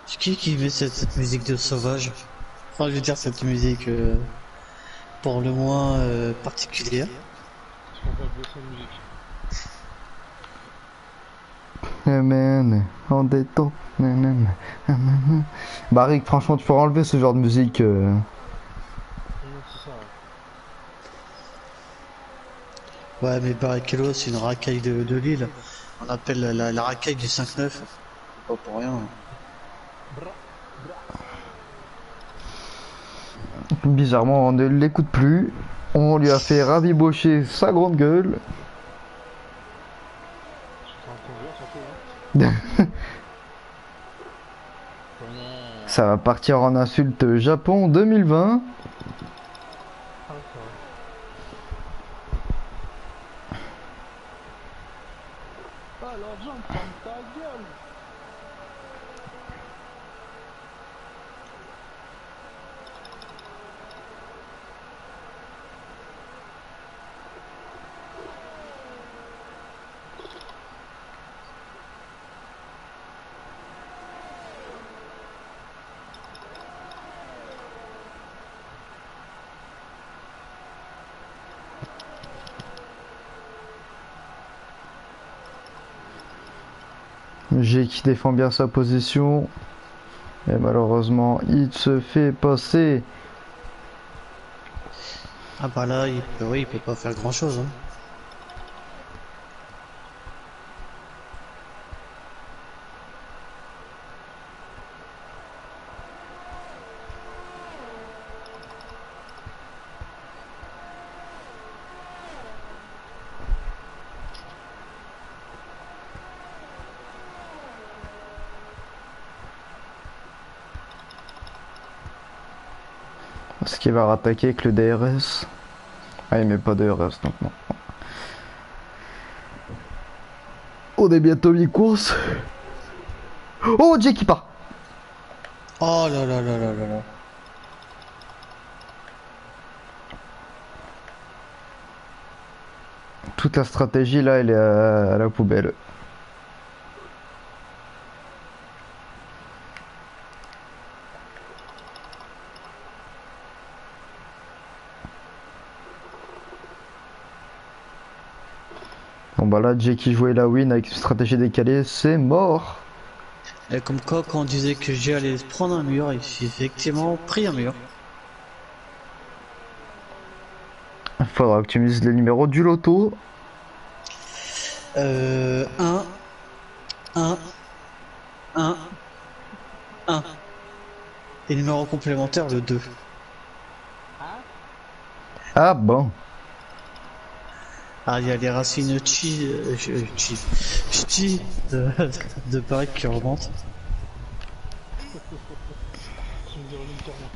C'est qui met cette musique de sauvage? Enfin, je veux dire, cette musique pour le moins particulière. Je comprends pas sa musique. Man, en détend. Bah Rick, franchement, tu pourras enlever ce genre de musique. Non, c'est ça. Ouais, mais Barrichello, c'est une racaille de Lille. On appelle la racaille du 5-9. C'est pas pour rien. Bizarrement, on ne l'écoute plus. On lui a fait rabibocher sa grande gueule. Je suis en conduire surtout, hein. Comment... Ça va partir en insulte Japon 2020. Ah, ça va. Alors, John, ferme ta gueule. G qui défend bien sa position. Et malheureusement, il se fait passer. Ah bah là, oui, il peut pas faire grand chose. Hein. Est-ce qu'il va rattaquer avec le DRS? Ah, il met pas de DRS donc non. On est bientôt mi-course. Oh, Jay qui part. Oh là là là là là là. Toute la stratégie là, elle est à la poubelle. Bon bah là, Jay qui jouait la win avec une stratégie décalée, c'est mort. Et comme quoi, quand on disait que G allait se prendre un mur, il s'est effectivement pris un mur. Il faudra que tu mises les numéros du loto. 1, 1, 1, 1. Et numéro complémentaire, le 2. Ah bon. Ah, il y a les racines chi de Paris qui remontent. Tu me dis reviens carrément.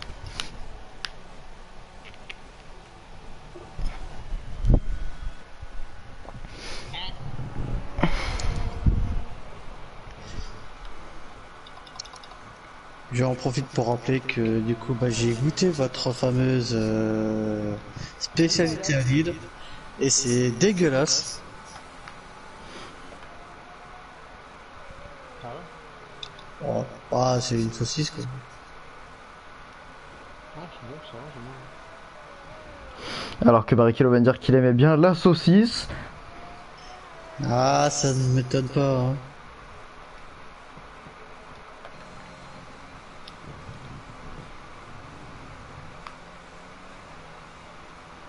J'en profite pour rappeler que du coup bah, j'ai goûté votre fameuse spécialité à Lille et c'est dégueulasse. Ah ouais? Oh, ah, c'est une saucisse quoi. Non, c'est bon, ça va, j'aime bien. Alors que Barrichello va dire qu'il aimait bien la saucisse. Ah, ça ne m'étonne pas. Hein.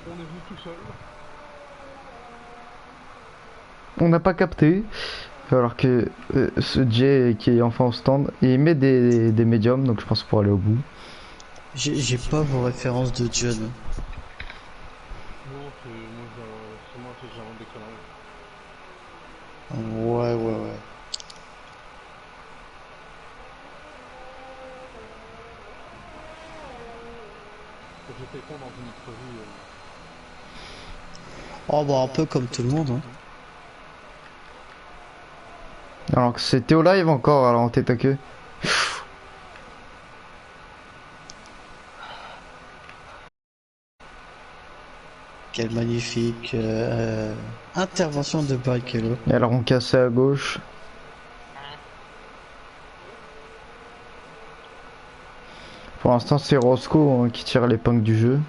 On est venu tout seul. On n'a pas capté. Alors que ce Jay qui est enfin au stand, il met des médiums, donc je pense pour aller au bout. J'ai pas vos références de John. Non, c'est moi qui j'invente des conneries. Ouais, ouais, ouais. tes ponts dans une autre vie. Oh bah un peu comme tout le monde. Hein. Alors que c'était au live encore, alors t'es taqué. Quelle magnifique intervention de Barrichello. Et alors on cassait à gauche. Pour l'instant c'est Roscoe hein, qui tire l'épingle du jeu.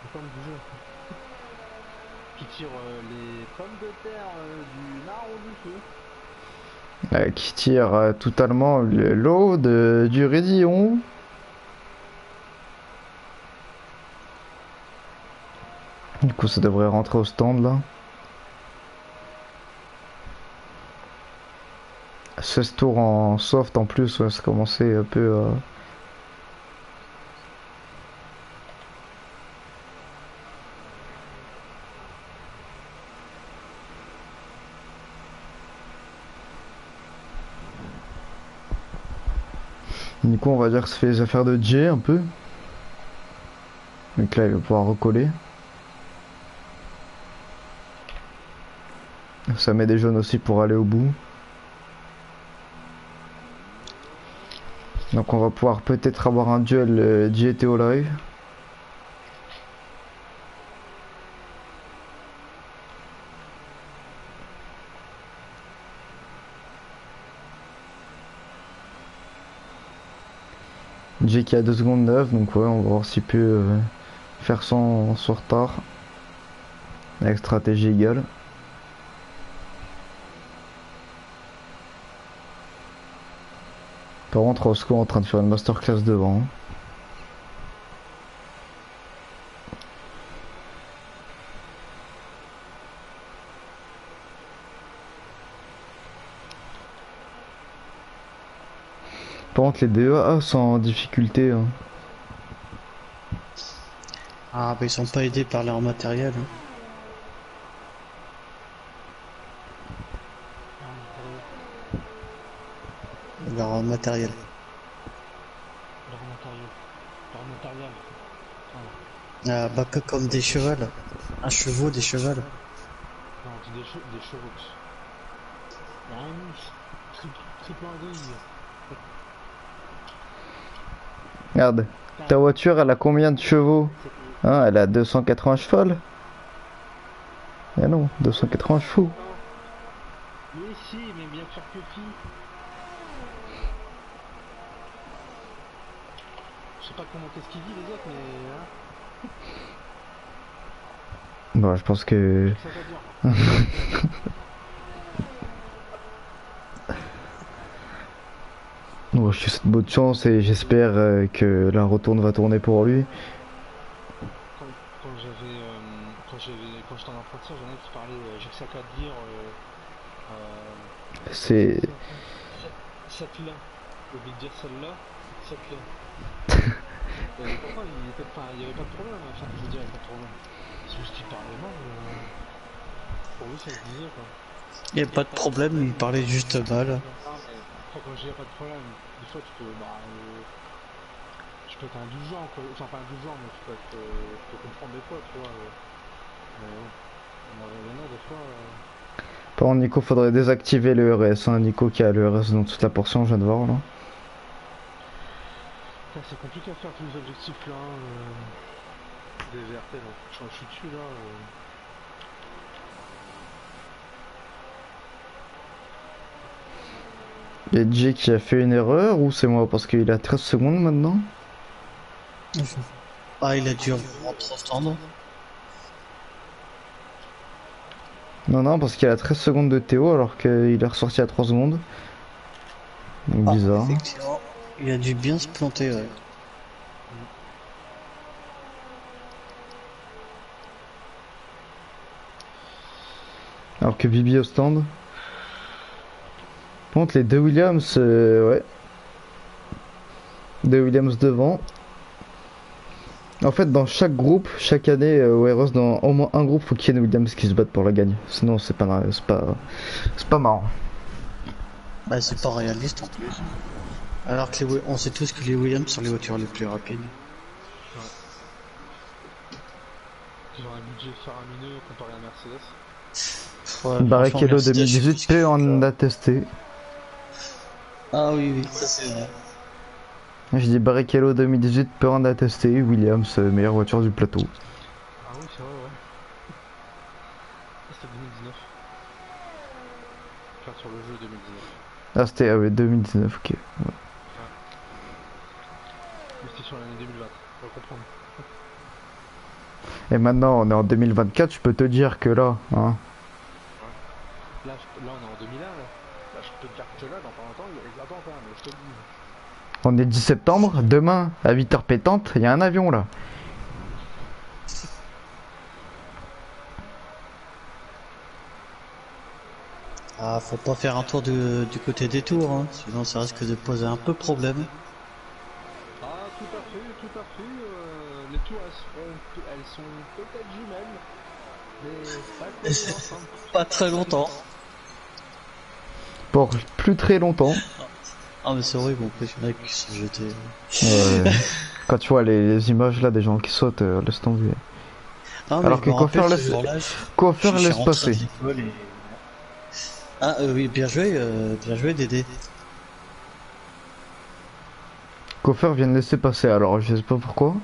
Les pommes du jeu. Qui tire les pommes de terre du marron du feu. Qui tire totalement l'eau du raidillon. Du coup ça devrait rentrer au stand là. 16 tours en soft en plus, ouais, ça commençait un peu à... Du coup on va dire que ça fait les affaires de Jay un peu. Donc là il va pouvoir recoller. Ça met des jaunes aussi pour aller au bout. Donc on va pouvoir peut-être avoir un duel Jay et Théo live. Jay qui a 2 secondes 9, donc ouais on va voir s'il peut faire son retard. Avec stratégie égale. Par contre Roscoe est en train de faire une masterclass devant. Par contre les DEA sont en difficulté. Hein. Ah bah ils sont pas aidés par leur matériel. Hein. Leur matériel. Leur matériel. Leur matériel. Ah bah que comme des chevals. Un chevaux, des chevals. Non, on dit des chevaux. Y'a un triple anguille. Regarde, ta voiture elle a combien de chevaux? Hein, elle a 280 chevaux. Eh non, 280 chevaux. Mais si, mais bien sûr que si. Je sais pas comment qu'est-ce qu'il dit les autres, mais... Hein, Bon, je pense que... ça va dire. Bon, je te souhaite bonne chance et j'espère que la retourne va tourner pour lui. Quand j'étais en entretien, j'en ai qui parlaient, j'ai que ça qu'à dire, C'est... cette là, au lieu de dire celle-là, cette là. Et pourquoi il y avait pas de problème, enfin je veux dire il y avait pas de problème. C'est juste qu'il parlait mal, pour lui ça se disait quoi. Y a pas de problème, il parlait juste mal. Non mais après quand je dis y a pas de problème, des fois tu peux, je peux être indulgent quoi, enfin pas indulgent mais je peux comprendre des fois tu vois. Mais bon, il y en a des fois... Par contre, Nico, faudrait désactiver le ERS. Hein. Nico qui a le ERS dans toute la portion, je viens de voir là. C'est compliqué à faire tous les objectifs là, des VRT là. Je suis dessus là. Il y a Jay qui a fait une erreur ou c'est moi parce qu'il a 13 secondes maintenant? Ah il a dû rentrer au stand. Non, non, parce qu'il a 13 secondes de Théo alors qu'il est ressorti à 3 secondes. Donc bizarre. Effectivement, il a dû bien se planter, ouais. Alors que Bibi au stand. Par contre, les deux Williams, ouais. Deux Williams devant. En fait, dans chaque groupe, chaque année, au Heroes, dans au moins un groupe, faut qu'il y ait une Williams qui se battent pour la gagne. Sinon, c'est pas marrant. Bah c'est pas réaliste en plus. Alors que on sait tous que les Williams sont les voitures les plus rapides. Ouais. obligé de faire un mineux comparé à Mercedes. Ouais, Barrichello franchement, Mercedes, 2018, P en a testé. Ah oui, oui, ça c'est vrai. Je dis Barrichello 2018, P en a testé. Williams, meilleure voiture du plateau. Ah oui, c'est vrai, ouais. Ah, c'était 2019. Enfin, sur le jeu 2019. Ah, c'était ouais, 2019, ok. Mais c'était sur l'année 2020, faut comprendre. Et maintenant, on est en 2024, je peux te dire que là, hein. Là, là, on est en 2001, là. Là, je peux te dire que là, dans pas longtemps, attends, mais je te le dis. On est 10 septembre, demain, à 8h pétante, il y a un avion là. Ah, faut pas faire un tour du côté des tours, hein, sinon ça risque de poser un peu problème. Ah, tout à fait, tout à fait. Les tours, elles sont peut-être jumelles, mais pas collées ensemble. Pas très longtemps. Pour plus très longtemps. Ah mais c'est horrible, en plus il y en a qui sont jetés. Ouais. Quand tu vois les images là des gens qui sautent, laisse tomber. Ah mais Alors je que me rappelle coiffeur ce laisse, jour-là, coiffeur je suis laisse rentré passer. de l'école et... Ah oui, bien joué Dédé. Coiffeur vient de laisser passer, alors je sais pas pourquoi.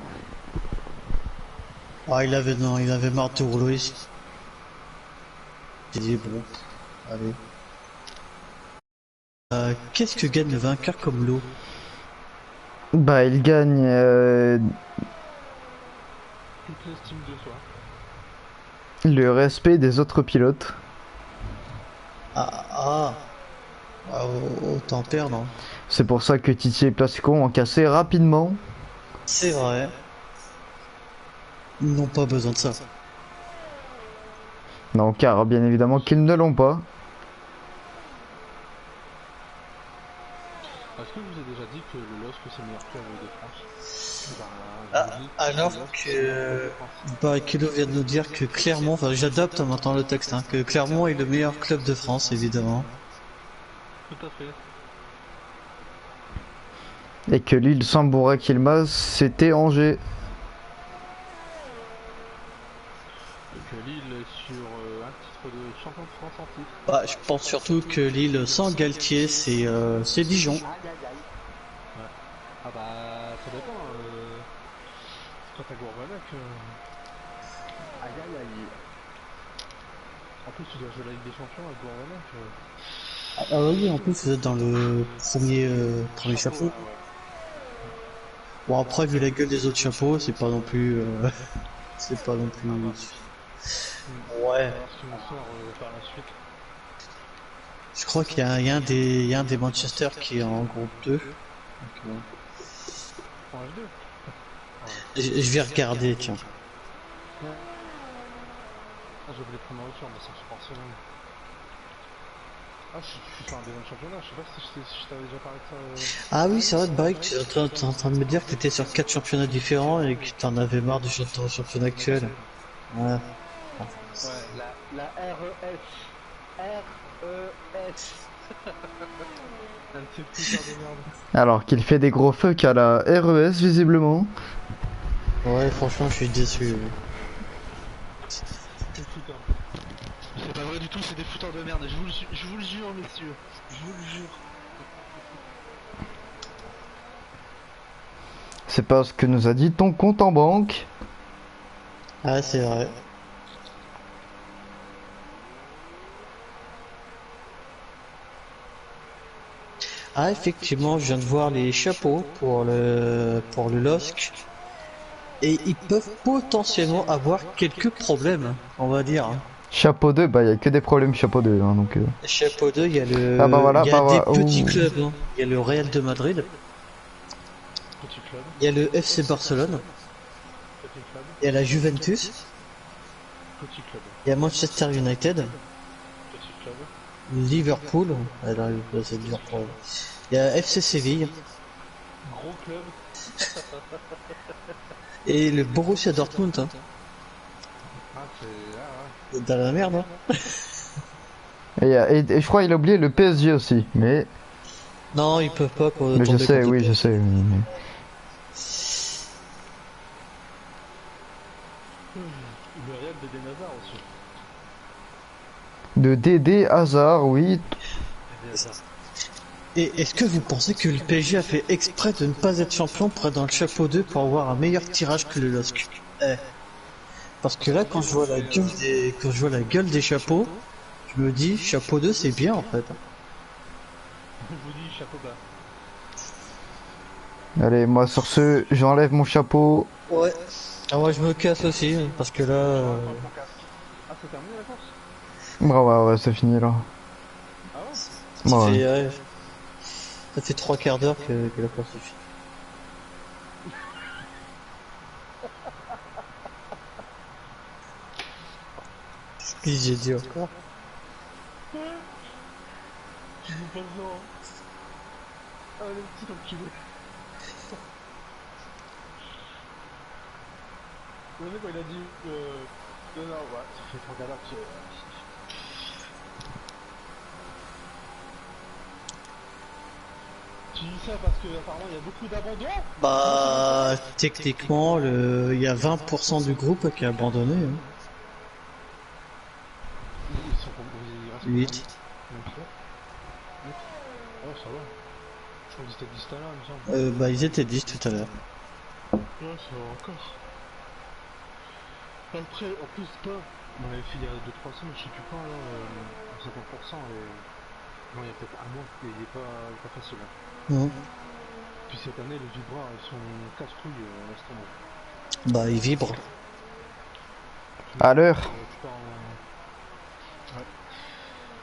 Ah non, il avait marre de rouler. J'ai dit bon, allez. Qu'est-ce que gagne le vainqueur comme lot? Bah il gagne Toute l'estime de soi. le respect des autres pilotes. Ah, autant perdre. Hein. C'est pour ça que Titi et Plasco ont cassé rapidement. C'est vrai. Ils n'ont pas besoin de ça. Non, car bien évidemment qu'ils ne l'ont pas. Est-ce que je vous ai déjà dit que le LOSC c'est le meilleur club de France? Alors que Barrichello vient de nous dire que Clermont, enfin j'adapte maintenant le texte, hein, que Clermont est le meilleur club de France évidemment. Tout à fait. Et que l'île sans Bourak Yilmaz, c'était Angers. Et que Lille est sur un titre de champion de France en titre. Bah, je pense surtout que Lille sans Galtier c'est Dijon. Ouais. Ah bah ça dépend. Quand t'as Gourvenac, aïe aïe aïe. En plus tu dois jouer la Ligue des Champions à Gourvenac. Ah oui, en plus vous êtes dans le premier chapeau. Ouais, ouais. Bon après vu la gueule des autres chapeaux, c'est pas non plus c'est pas non plus On va ouais. voir ce qu'ils vont faire par la suite. Je crois qu'il y a un des Manchester qui est en groupe 2. Donc, En H2. je vais regarder tiens. Ah, j'ai oublié de prendre ma voiture, mais ça me fait penser même. Ah, je suis sur un deuxième championnat, je sais pas si je t'avais déjà parlé de ça. Ah oui, c'est vrai, Barry, tu es en train de me dire que tu étais sur 4 championnats différents et que t'en avais marre du championnat actuel. Ouais. Ouais, la RES. RES. Un petit putain de merde. Alors qu'il fait des gros fucks à la RES visiblement. Ouais, franchement, je suis déçu. Putain. C'est pas vrai du tout, c'est des fouteurs de merde, je vous le jure, messieurs. Je vous le jure. C'est pas ce que nous a dit ton compte en banque. Ah, c'est vrai. Ah, effectivement, je viens de voir les chapeaux pour le LOSC. Et ils peuvent potentiellement avoir quelques problèmes, on va dire. Chapeau 2, bah il y a que des problèmes chapeau 2 hein, donc Chapeau 2, il y a Ah bah voilà, il y a bah des voilà. petits Ouh. clubs. Hein. Il y a le Real de Madrid, Petit club, il y a le FC Barcelone, petit club, il y a la Juventus, petit club, il y a Manchester United, petit club. Liverpool, alors, là, c'est dur pour eux. Il y a FC Séville Gros club. et le Borussia Dortmund. Hein. Ah, c'est. Ah, ouais. Dans la merde. Hein. Et je crois qu'il a oublié le PSG aussi, mais Non, ils peuvent pas. Quoi, je tomber sais, contre oui, le je sais. Oui, mais... Le Real de De DD Hazard, oui. Et est-ce que vous pensez que le PSG a fait exprès de ne pas être champion pour être dans le chapeau 2 pour avoir un meilleur tirage que le LOSC? Parce que là, quand je vois la gueule des chapeaux, je me dis, chapeau 2 c'est bien en fait. Je vous dis chapeau bas. Allez, moi sur ce, j'enlève mon chapeau. Ouais. Ah moi je me casse aussi, parce que là... Prends ton casque. Ah, c'est terminé la course? Bah ouais, c'est fini là. Ah ouais? Ça Bah ouais. fait, ça fait 3 quarts d'heure que la course est finie. Qu'est-ce que j'ai dit encore? Tu nous passes là, hein. Ah, le petit enculé. Le mec, quand il a dit non, non, ouais, ça fait 3 quarts d'heure que tu dis ça parce que apparemment il y a beaucoup d'abandon. Bah, techniquement, il y a 20% du groupe qui a abandonné. Hein. Ils sont ils restent 8. combien? 8. Oh, ça va. Je crois qu'ils étaient 10 là, il me semble. Bah, ils étaient 10 tout à l'heure. Ouais, ça va encore. Après, en plus, toi, on avait fait il y a 2-3 semaines, je sais plus quand, là, à 50%, et... Non, il y a peut-être un mois, il est pas facile. Hein. Mmh. Puis cette année, les vibreurs, ils sont casse-couilles, laisse tomber. Bah, ils vibrent. À l'heure. Tu pars en... Ouais.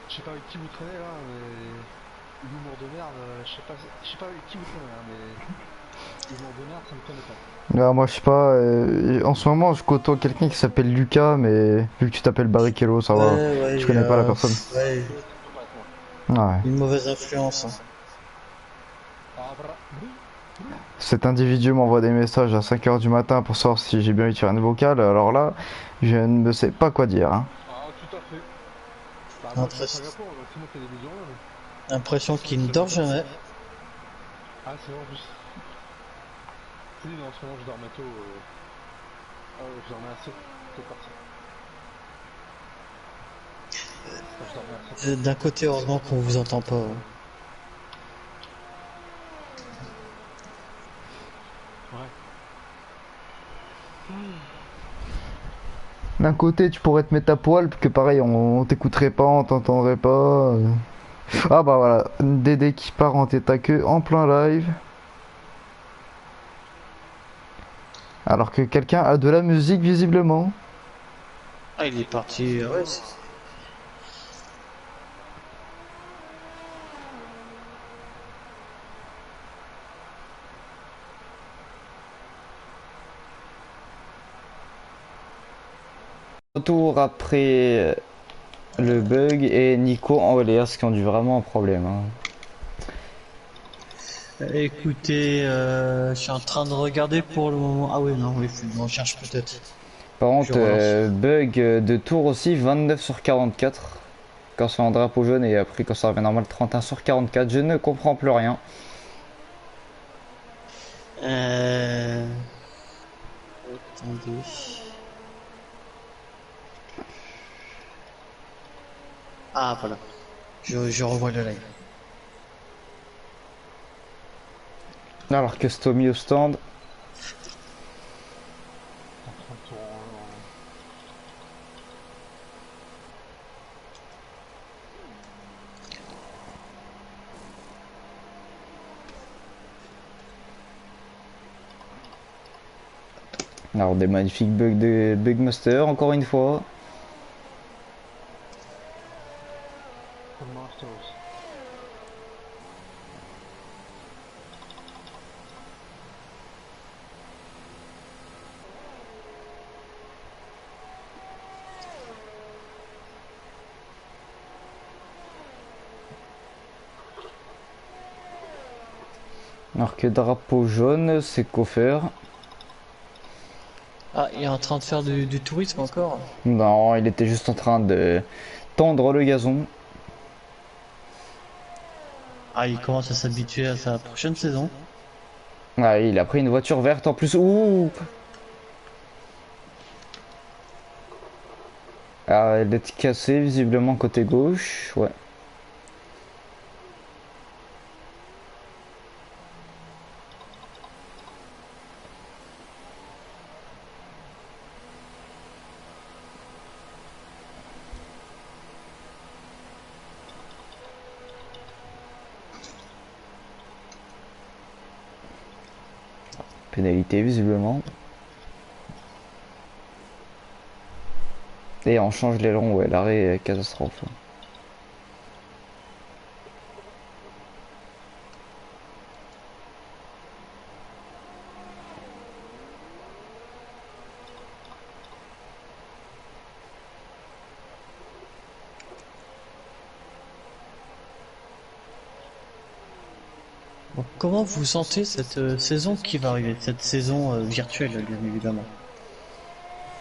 Je sais pas avec qui vous traînez, là, mais... L'humour de merde, je sais pas avec qui vous traînez, hein, mais... L'humour de merde, ça me connaît pas. Ah, moi je sais pas, en ce moment je côtoie quelqu'un qui s'appelle Lucas, mais vu que tu t'appelles Barrichello, ça va. Ouais, Je connais pas la personne. ouais, Je traîne pas avec moi. Ouais. une mauvaise influence. Hein. Ah, voilà. Cet individu m'envoie des messages à 5 heures du matin pour savoir si j'ai bien eu tiré une vocale, alors là, je ne me sais pas quoi dire. Hein. Ah, tout à fait. Bah, moi, je suis à Impression, Singapour, c'est moi qui ai des visions, là. impression qu'il ne dort jamais. Ah, c'est vrai, en plus. Oui, non, en ce moment, je dormais tôt. Ah, je dormais assez tôt par ça. Je dormais assez tôt. D'un côté, heureusement qu'on vous entend pas. Hein. Ouais. D'un côté, tu pourrais te mettre à poil, que pareil, on t'écouterait pas, on t'entendrait pas. Ah bah voilà, Dédé qui part en tête à queue en plein live. Alors que quelqu'un a de la musique visiblement. Ah, il est parti. Ouais, Retour après le bug et Nico en LS qui ont dû vraiment un problème. Hein. écoutez, je suis en train de regarder pour le moment. Ah oui, non, oui, on cherche peut-être. Par Je contre, relance. bug de tour aussi, 29 sur 44. Quand c'est en drapeau jaune et après quand ça revient normal, 31 sur 44. Je ne comprends plus rien. Attendez. Ah, voilà. Je revois le live. Alors que Stomy au stand. En 30 tours Alors des magnifiques bugs de Bugmaster encore une fois. comme Masters. Alors que drapeau jaune, c'est Koffer. Ah, il est en train de faire du tourisme encore. Non, il était juste en train de tendre le gazon. Ah, il commence à s'habituer à sa prochaine saison. Ah, il a pris une voiture verte en plus. Ouh! Ah, elle est cassée visiblement côté gauche, ouais. Pénalité visiblement. Et on change l'aileron, ouais, l'arrêt est catastrophe. Donc, comment vous sentez cette saison qui va arriver, cette saison virtuelle, bien évidemment?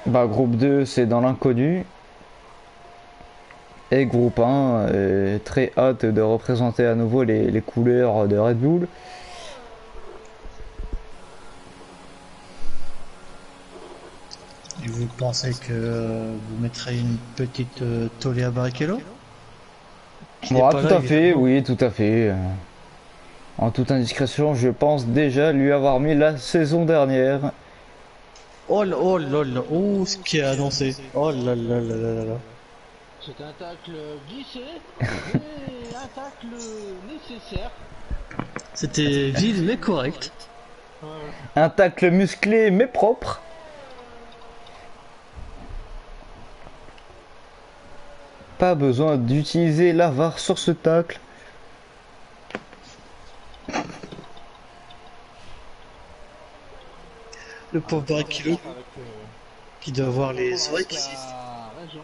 Bah, groupe 2, c'est dans l'inconnu. Et groupe 1, très hâte de représenter à nouveau les couleurs de Red Bull. Et vous pensez que vous mettrez une petite tollée à Barrichello? Qui n'est Bon, pas tout là, à fait, évidemment. oui, tout à fait. En toute indiscrétion, je pense déjà lui avoir mis la saison dernière. Oh là là, oh ce qui est annoncé. Oh là là là là là là. C'est un tacle glissé, mais un tacle nécessaire. C'était vide mais correct. Ouais, ouais. Un tacle musclé mais propre. Pas besoin d'utiliser la VAR sur ce tacle. Le pauvre Barrichello Avec qui doit avoir les oreilles qui sifflent. la région.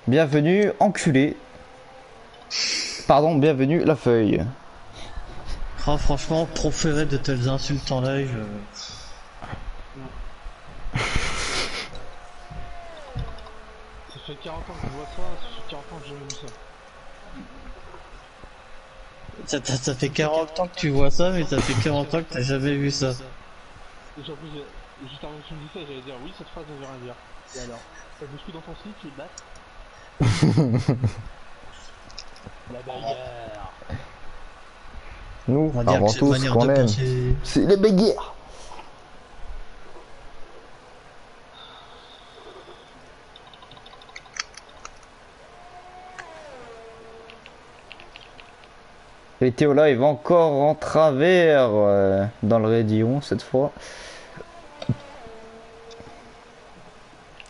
Bienvenue, enculé. Pardon, bienvenue, la feuille. Ah, franchement, proférer de telles insultes en live. Ça fait 40 ans que je vois ça, ça fait 40 ans que j'ai jamais vu ça. Ça fait 40 ans que tu vois ça, mais ça fait 40 ans que t'as jamais vu ça. Et puis en plus, juste avant que tu me dises ça, j'allais dire oui, cette phrase ne veut rien dire. Et alors, ça bouscule dans ton slip, tu es batte. La bagarre. Nous, On va dire avant que cette tout, ce manière qu'on de aime, penser. c'est les bagarres. Et Théola, il va encore en travers dans le raidillon cette fois.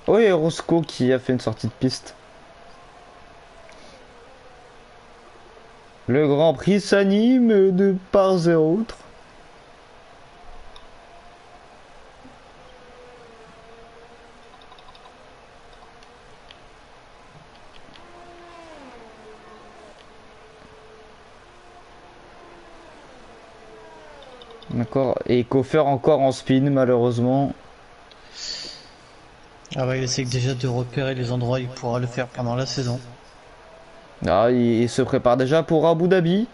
Oh, et Roscoe qui a fait une sortie de piste. Le Grand Prix s'anime de part et autre. D'accord. Et Koffer encore en spin malheureusement. Ah ouais, il essaie déjà de repérer les endroits où il pourra le faire pendant la saison. Ah, il se prépare déjà pour Abu Dhabi.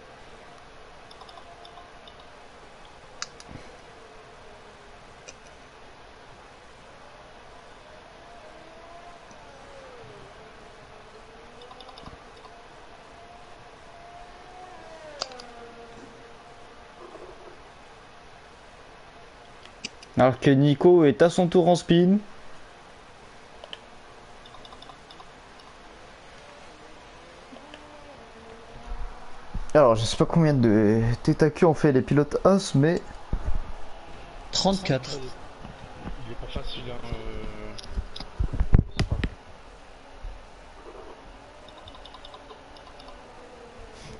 Alors que Nico est à son tour en spin. Alors, je sais pas combien de TTQ ont fait les pilotes As, mais 34. Il est pas facile, hein.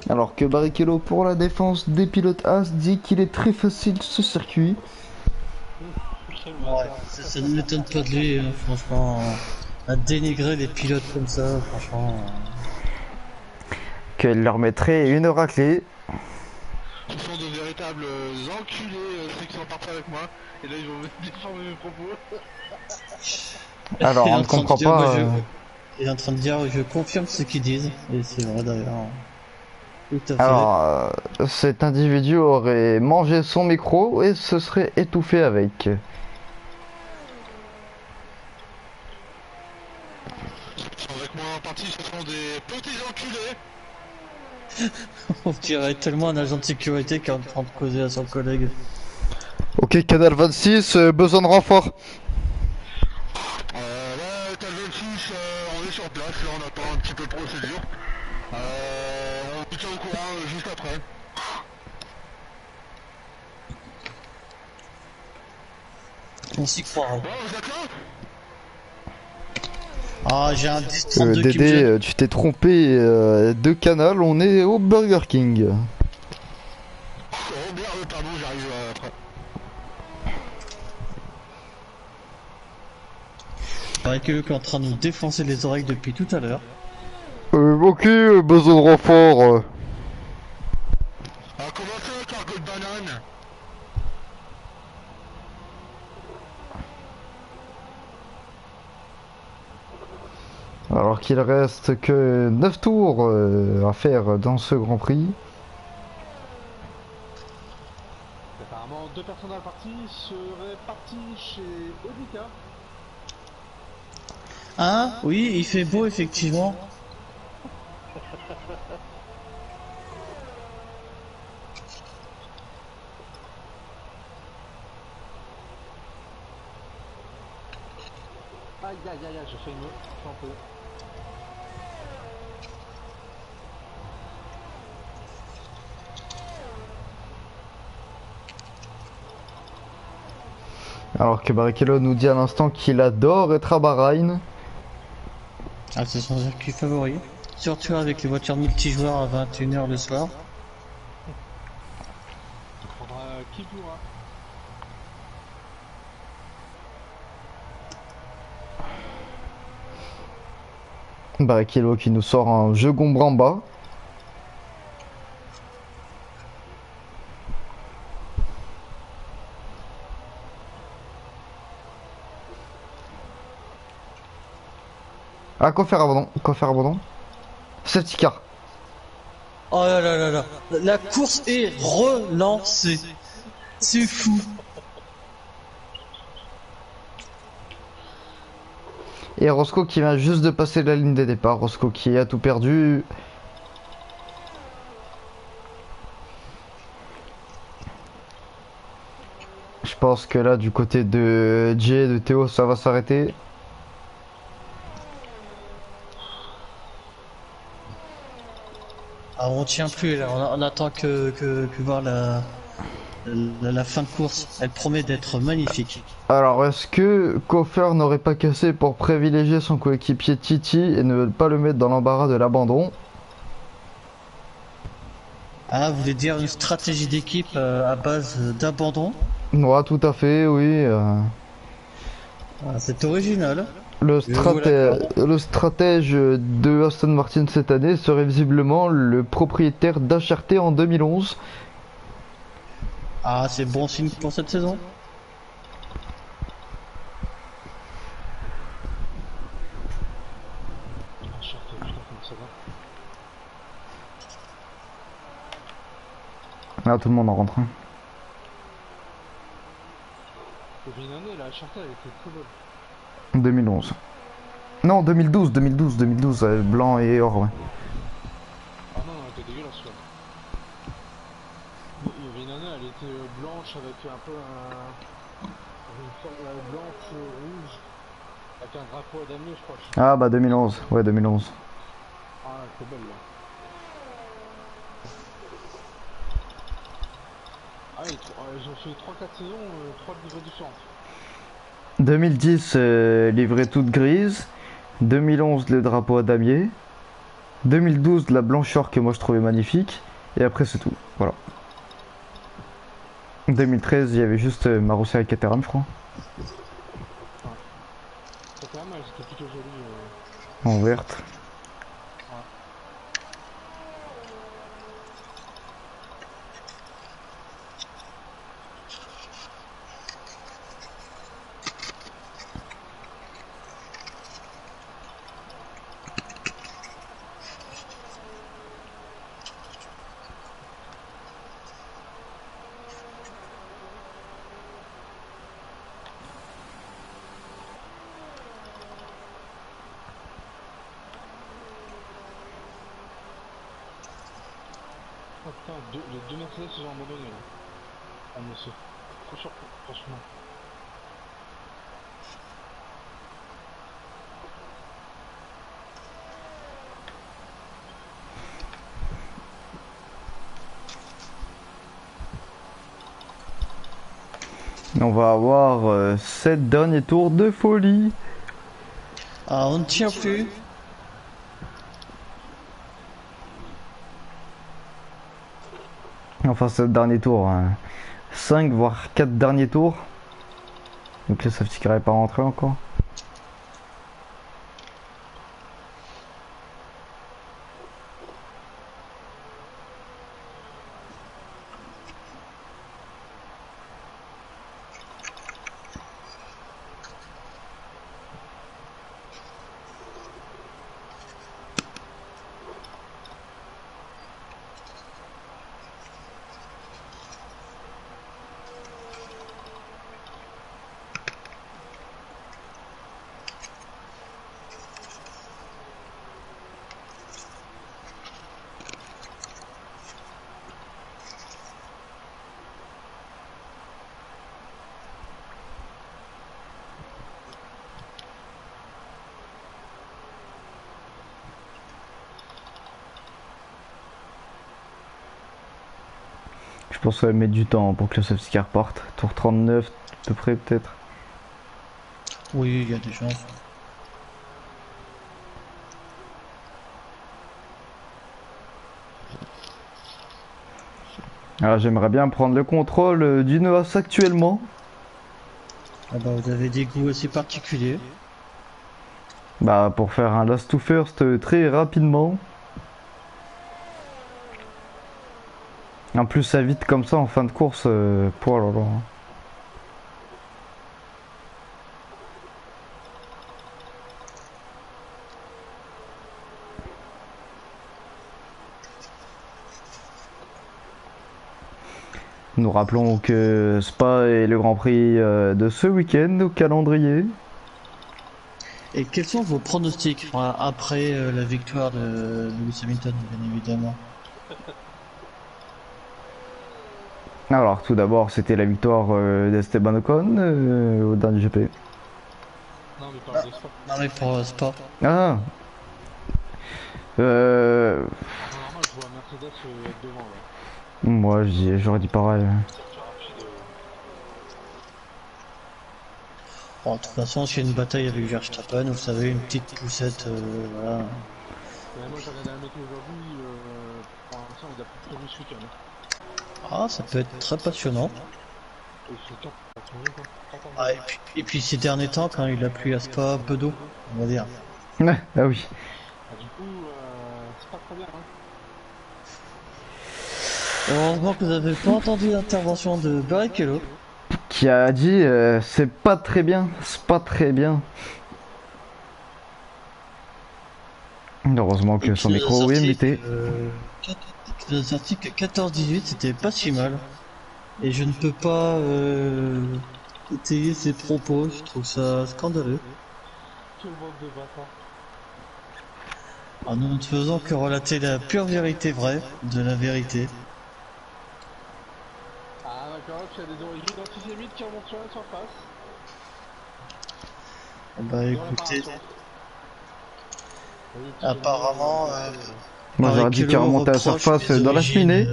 alors que Barrichello pour la défense des pilotes As dit qu'il est très facile ce circuit. Quel Ouais, bâtard. ça ne m'étonne pas de lui, hein, franchement. À dénigrer les pilotes comme ça, franchement. Qu'elle leur mettrait une raclée. Ce sont de véritables enculés, ceux qui sont partis avec moi. Et là, ils vont déformer mes propos. Alors, Il est on en ne train de comprend dire, pas. il est en train de dire, je confirme ce qu'ils disent. Et c'est vrai d'ailleurs. Tout à fait. Alors, cet individu aurait mangé son micro et se serait étouffé avec. des petits enculés. On dirait tellement un agent de sécurité qui est en train de causer à son collègue. Ok, Canal 26, besoin de renfort. Là, t'as le 26, on est sur place, là on attend un petit peu de procédure. On vous tient au courant juste après. On s'y croira. Bon, vous êtes là? Ah, j'ai un 10-32 qui me Dédé, jette. tu t'es trompé de canal, on est au Burger King. Oh merde, pardon, j'arrive après. Pareil que qui est en train de nous défoncer les oreilles depuis tout à l'heure. Ok, besoin de renfort. Comment ça, cargo de banane? Alors qu'il reste que 9 tours à faire dans ce Grand Prix. Apparemment, 2 personnes dans la partie seraient parties chez Odika. Hein? Oui, il fait beau effectivement. Aïe aïe aïe aïe, j'ai fait une planter. Alors que Barrichello nous dit à l'instant qu'il adore être à Bahreïn. Ah, c'est son circuit favori. Surtout avec les voitures multijoueurs à 21h le soir. On prendra qui pourra. Barrichello qui nous sort un jeu Gombramba. Ah, quoi faire abandon? Quoi faire abandon? Safety car. Oh là là là là. La course est relancée. C'est fou. Et Roscoe qui vient juste de passer la ligne des départs. Roscoe qui a tout perdu. Je pense que là, du côté de Jay, de Théo, ça va s'arrêter. Ah, on tient plus là. On attend que voir la fin de course. Elle promet d'être magnifique. Alors, est-ce que Koffer n'aurait pas cassé pour privilégier son coéquipier Titi et ne pas le mettre dans l'embarras de l'abandon? Ah, vous voulez dire une stratégie d'équipe à base d'abandon? Ouais, tout à fait, oui. Ah, c'est original. Le, Je vous l'accorde. le stratège de Aston Martin cette année serait visiblement le propriétaire d'HRT en 2011. Ah, c'est bon signe pour cette saison. Ah, je putain, comment ça va? Ah, tout le monde en rentre. Hein. Depuis une année, la Charter, elle était très bonne. 2011. Non, 2012, blanc et or, ouais. Ah non, elle était dégueulasse, là. Il y avait une année, elle était blanche avec un peu une forme blanche rouge avec un drapeau à damier, je crois. Ah, bah 2011, ouais, 2011. Ah, c'est belle là. Ah, ils ont fait 3-4 saisons, 3 livrées différentes. 2010, livrée toute grise. 2011, le drapeau à damier. 2012, la blancheur que moi je trouvais magnifique. Et après, c'est tout. Voilà. 2013, il y avait juste Marussia et Caterham, je crois. C'était pas mal, c'était plutôt joli. En verte. Oh putain, les deux Mercedes ils ont abandonné là. On me sait. Trop surpris, franchement. On va avoir 7 derniers tours de folie. Ah, on ne tient plus. Enfin, 7 derniers tours. 5 voire 4 derniers tours. Donc le safety car est pas rentré encore. Je pense que ça va mettre du temps pour que le safety car parte. Tour 39 à peu près peut-être. Oui, il y a des gens. Alors j'aimerais bien prendre le contrôle du Noas actuellement. Ah bah, vous avez des goûts assez particuliers. Bah pour faire un last to first très rapidement. En plus ça vite comme ça en fin de course. Oh là là. Nous rappelons que Spa est le Grand Prix de ce week-end au calendrier. Et quels sont vos pronostics après la victoire de Lewis Hamilton, bien évidemment? Alors tout d'abord c'était la victoire d'Esteban Ocon au dernier GP. Non, mais parle de sport. Non mais pour Spa. Ah En temps normal, je vois Mercedes être devant là. Moi j'aurais dit pareil. Sortie rapide. Bon, de toute façon, s'il y a une bataille avec Verstappen, vous savez, une petite poussette, voilà. Mais moi j'ai regardé la météo aujourd'hui, pour l'instant il a plus prévu ce week-end. Ah, ça peut être très passionnant. Et il fait 4 à changer quoi. 4 ans. Ah, et puis ces derniers temps, quand il a plu à Spa, peu d'eau, on va dire. Ah oui. Ah, du coup, c'est pas très bien hein. Heureusement que vous n'avez pas entendu l'intervention de Barrichello. Qui a dit c'est pas très bien, c'est pas très bien. Heureusement que son micro est muté. Il nous a sorti que 14-18, c'était pas si mal. Et je ne peux pas étayer ses propos, je trouve ça scandaleux. Quel bande de bâtards. Nous ne faisons que relater la pure vérité vraie de la vérité. Ah d'accord, tu as des origines antisémites qui remontent sur la surface. Bah écoutez, Oui, apparemment, Moi j'aurais dit qu'il remontait à la surface dans la cheminée.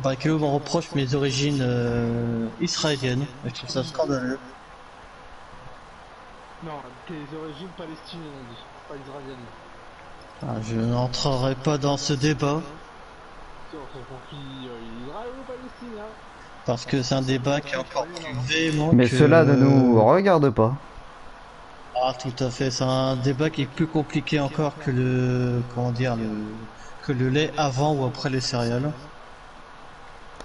Barrichello m'en reproche mes origines israéliennes. Je trouve ça scandaleux. Non, tes origines palestiniennes on dit, pas israéliennes. Je n'entrerai pas dans ce débat Si on se confie Israël ou palestinien. parce que c'est un débat qui est encore plus véhément. Mais que... cela ne nous regarde pas. Ah, tout à fait. C'est un débat qui est plus compliqué encore que que le lait avant ou après les céréales.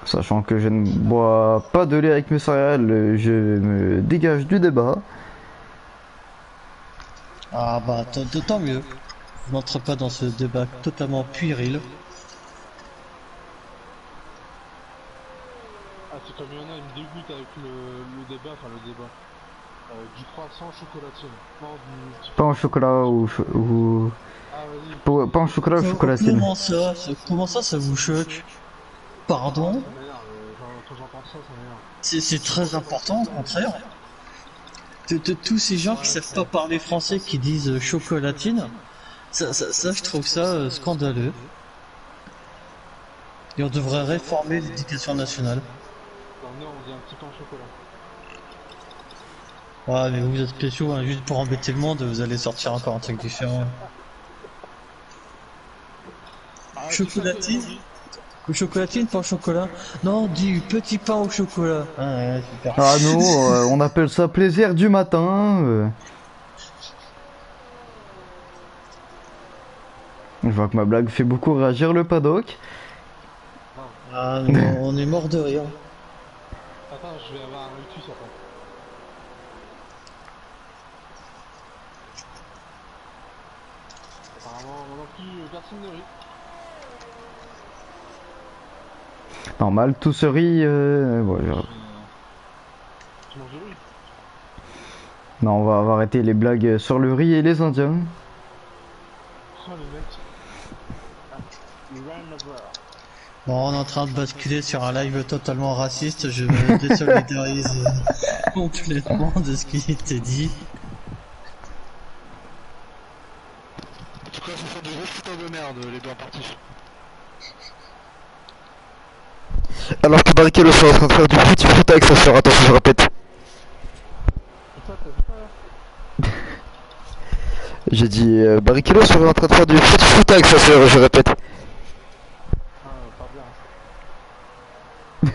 Sachant que je ne bois pas de lait avec mes céréales, je me dégage du débat. Ah bah tant mieux. Je n'entre pas dans ce débat totalement puéril. Ah, c'est comme il y en a, il me dégoûte avec le débat, enfin le débat. Du croissant chocolatier. Non, du... Pas en chocolat ou Ah, vas-y. pain au chocolat ou chocolatine? Comment ça vous choque? Pardon? Ça m'énerve, quand j'entends ça, ça m'énerve. C'est très important, au contraire. De tous ces gens qui savent pas parler français qui disent chocolatine, ça, je trouve ça scandaleux. Et on devrait réformer l'éducation nationale. Dans le Nord, on dit un petit pain au chocolat. Ouais, mais vous êtes spéciaux, hein, juste pour embêter le monde, vous allez sortir encore un truc différent. Ah, Chocolatine? Ou chocolatine, pas au chocolat? Non, du petit pain au chocolat. Ah ouais, super. Ah non, on appelle ça plaisir du matin. Je vois que ma blague fait beaucoup réagir le paddock. Ah non, on est mort de rire. Attends, je vais avoir un rictus après. Apparemment, moi non plus, personne ne rit. Normal, tout se rit. Bon, Tu manges du riz? non, on va arrêter les blagues sur le riz et les Indiens. Oh le mec. Ah, il ran over. Bon, on est en train de basculer sur un live totalement raciste, je me désolidarise complètement de ce qui était dit. En tout cas, ce sont des gros fouteurs de merde, les deux en partie. Alors que Barrichello soit en train de faire du foot avec sa sœur, attention je répète. Et toi, t'as vu ça là? J'ai dit Barrichello serait en train de faire du foot avec sa sœur, je répète. Ah, pas bien.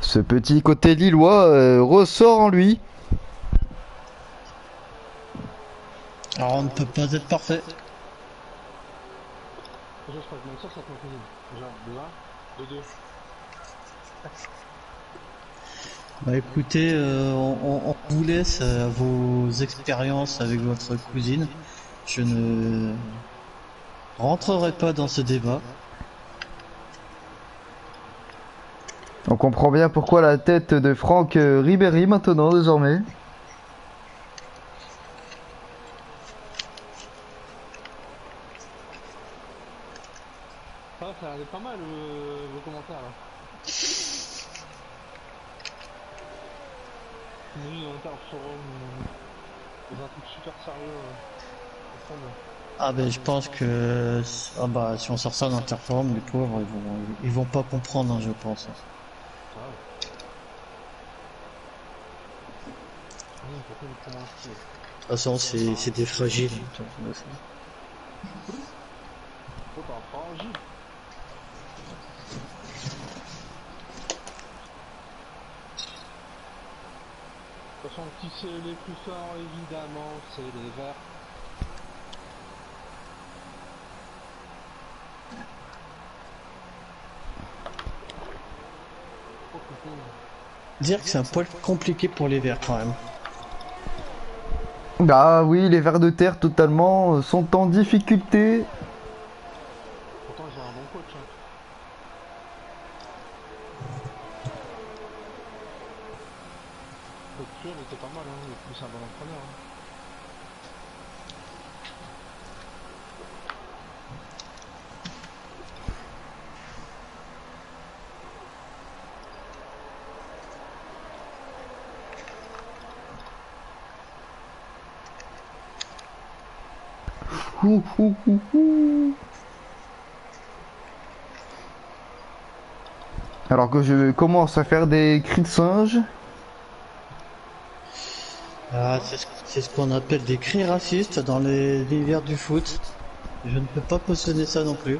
Ce petit côté lillois ressort en lui. Alors on ne peut pas être parfait. Déjà, je crois que mon soeur, ça te cuisine. Déjà, de 1, de 2. Bah écoutez, on vous laisse vos expériences avec votre cousine. Je ne rentrerai pas dans ce débat. On comprend bien pourquoi la tête de Franck Ribéry maintenant désormais. Ah, ça a l'air pas mal vos commentaires là. On a vu dans un forum, dans un truc super sérieux. Ensemble. Ah ben je pense que ah bah si on sort ça d'Interforum, les pauvres ils vont pas comprendre, hein, je pense. Ah ouais. Oui, pourquoi ils prennent un style? De toute façon c'est des fragiles. Faut pas frangir. De toute façon, qui c'est les plus forts, évidemment, c'est les verts. Oh, putain. Dire que c'est un poil compliqué pour les verts quand même. Bah oui, les vers de terre totalement sont en difficulté. Pourtant, ils ont un bon coach. Hein. Le Puel était pas mal, hein. Le plus un bon entraîneur. Hein. Ouh, ouh, ouh, ouh. Alors que je commence à faire des cris de singe. Ah, c'est ce qu'on appelle des cris racistes dans l'univers du foot. Je ne peux pas cautionner ça non plus.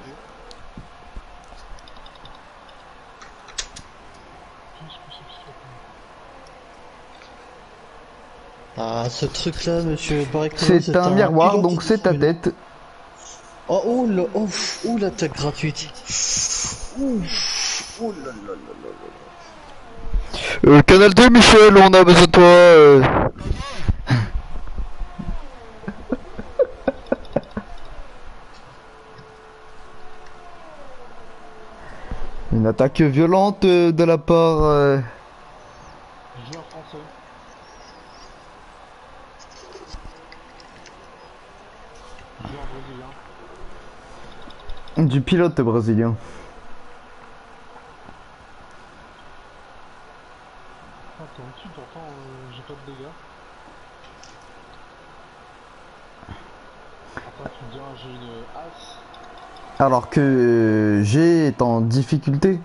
Ah, ce truc-là, monsieur Barrichello, C'est un miroir, pilote donc c'est ta disponible. tête. Oh, ouh, l'attaque gratuite. Ouf, oh là là là là. Canal 2 Michel, on a besoin de toi. Une attaque violente de la part... Je joue en français. Joueur brésilien. Du pilote brésilien. Ah, t'es en dessus, pourtant j'ai pas de dégâts. Après, tu me diras, j'ai une as. Alors que G est en difficulté.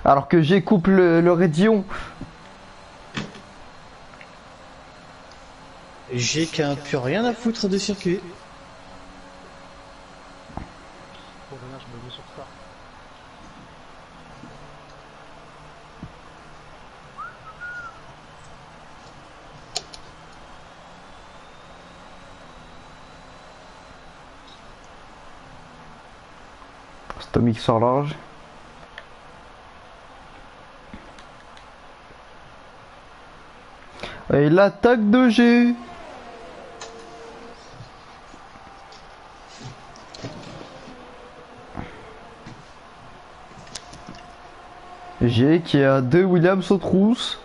Alors que G coupe le Rédion. J'ai qu'un plus rien à foutre de circuit. Pour venir, je me mets sur ça. Stomic sort large. Et l'attaque de G. G qui a 2 Williams aux trousses.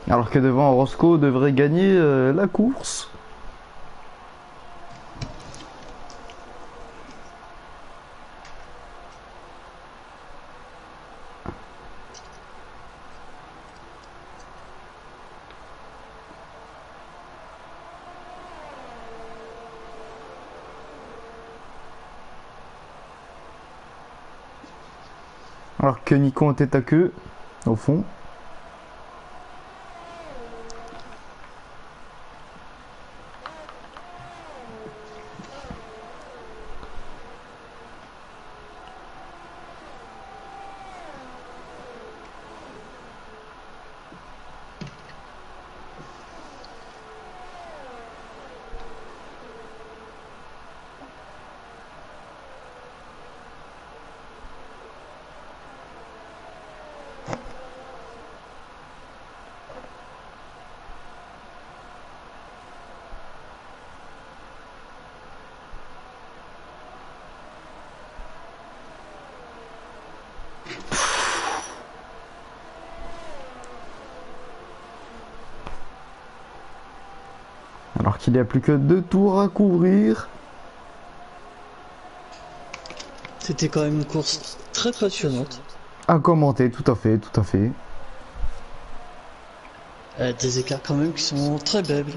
Alors que devant Roscoe devrait gagner la course. Alors que Nico en tête à queue, au fond. Alors qu'il n'y a plus que 2 tours à couvrir. C'était quand même une course très passionnante. À commenter, tout à fait, tout à fait. Des écarts quand même qui sont très faibles.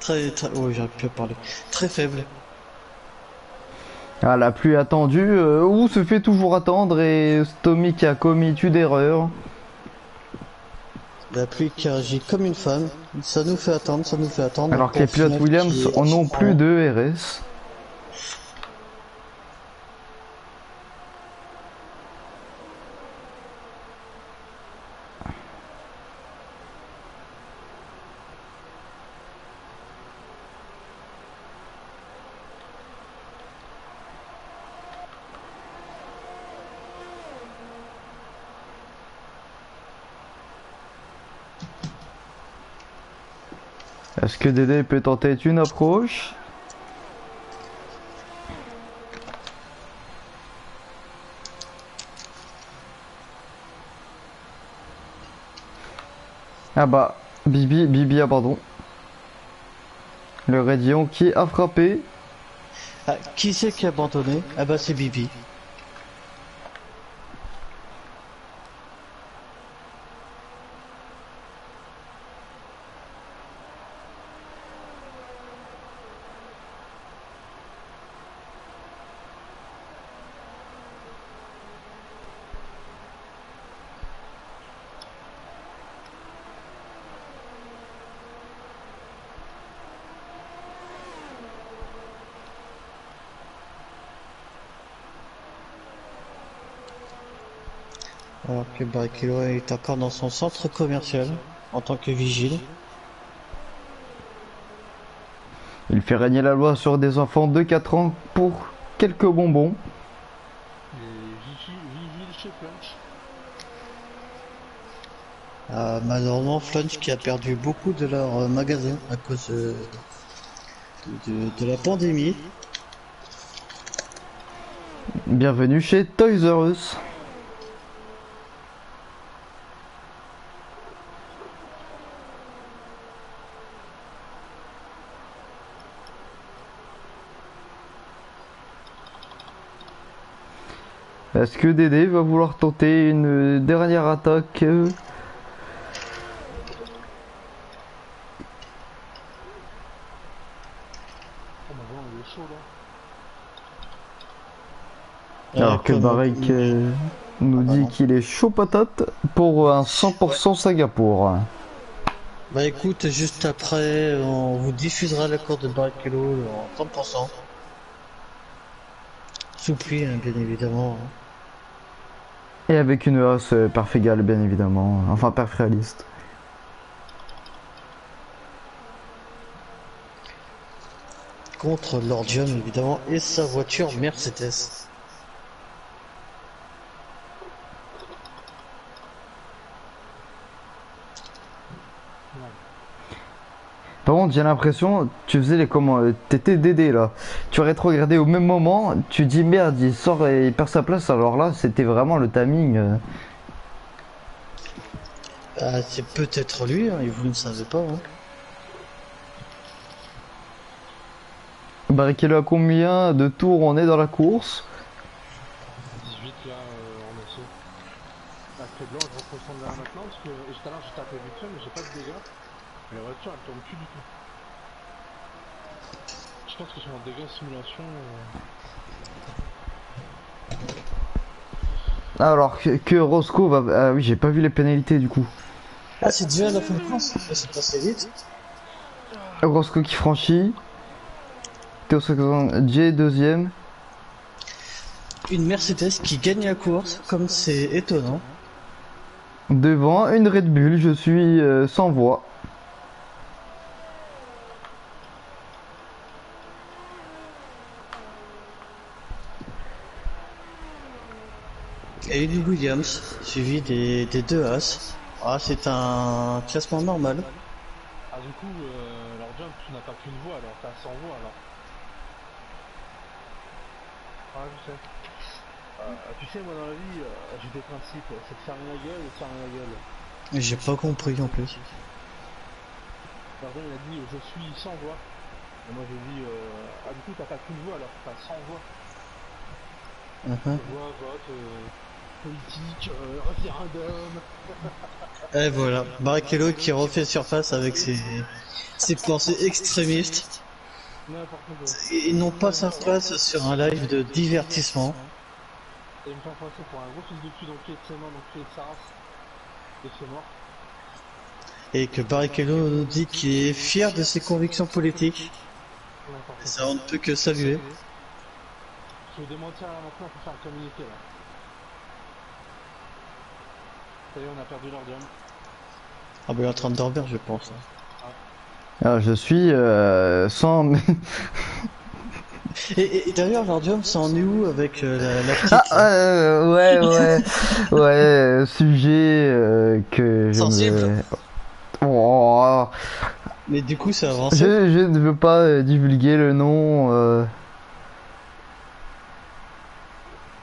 Oh, j'aurais pu parler. Très faibles. Ah, la pluie attendue, ou se fait toujours attendre et Stomy a commis une erreur. La pluie qui agit comme une femme. Ça nous fait attendre, ça nous fait attendre. Alors que les pilotes Williams en ont plus de RS. Est-ce que Dédé peut tenter une approche? Ah bah, Bibi abandon. Le Rédion qui a frappé. Ah, qui c'est qui a abandonné? Ah bah c'est Bibi. Alors que Barrichello est encore dans son centre commercial en tant que vigile. Il fait régner la loi sur des enfants de 4 ans pour quelques bonbons. Et vigile chez Flunch. Malheureusement, Flunch qui a perdu beaucoup de leurs magasins à cause de la pandémie. Bienvenue chez Toys R Us. Est-ce que Dédé va vouloir tenter une dernière attaque? Oh bah voilà, il est chaud là. Alors que Comme- Barek nous dit pardon. qu'il est chaud patate pour un 100% Singapour. Bah écoute, juste après, on vous diffusera l'accord de Barrichello en 30%. Sous pluie, hein, bien évidemment. Et avec une hausse perf égale, bien évidemment. Enfin, perf réaliste. Contre Lordium, évidemment, et sa voiture Mercedes. Par contre, j'ai l'impression, tu faisais les commandes, t'étais Dédé là. Tu aurais rétrogradé au même moment, tu dis merde, il sort et il perd sa place. Alors là, c'était vraiment le timing. C'est peut-être lui, hein, et vous ne savez pas. Hein. Barrichello à combien de tours on est dans la course? 18 là en assaut. Ah, c'est blanc, je reprends son derrière maintenant parce que tout à l'heure j'ai tapé vite fait mais j'ai pas de dégâts. Mais la voiture elle tourne plus du tout. Je pense que sur un dégât simulation. Alors que Roscoe va... Ah oui, j'ai pas vu les pénalités du coup. Ah, c'est déjà la fin de course, c'est passé vite. Roscoe qui franchit. Théo J deuxième. Une Mercedes qui gagne la course, comme c'est étonnant. Devant une Red Bull, je suis sans voix. Et une Williams, suivi des deux As. Ah, c'est un classement normal. Ah du coup leur jump tu n'as pas qu'une voix alors t'as 100 voix alors. Ah je sais. Tu sais moi dans la vie j'ai des principes, c'est de fermer la gueule et de fermer la gueule. J'ai pas compris en plus. Pardon il a dit je suis sans voix. Et moi j'ai dit ah du coup t'as pas qu'une voix alors t'as 100 voix. Voix, vote, politique, référendum. Et voilà, Barrichello qui refait surface avec ses pensées extrémistes. N'importe quoi. Ils n'ont pas sa place sur un live de divertissement. Et il me fait passer pour un gros fils de pute enculé de ses mains, enculé de sa race. Et c'est mort. Et que Barrichello nous dit qu'il est fier de ses convictions politiques. N'importe Et quoi. ça on ne peut que saluer. Je vais démentir là maintenant pour faire un communiqué là. Ça y est, on a perdu l'ordium. Ah bah il est en train de dormir je pense. Alors je suis sans... Et d'ailleurs l'Ordium ça en est où avec la petite ouais, sujet que je Sensible. me... Oh, Mais du coup ça avance. je ne veux pas divulguer le nom.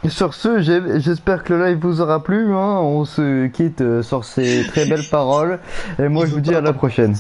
Sur ce, j'espère que le live vous aura plu. Hein. On se quitte sur ces très belles paroles. Et moi je vous dis à la prochaine.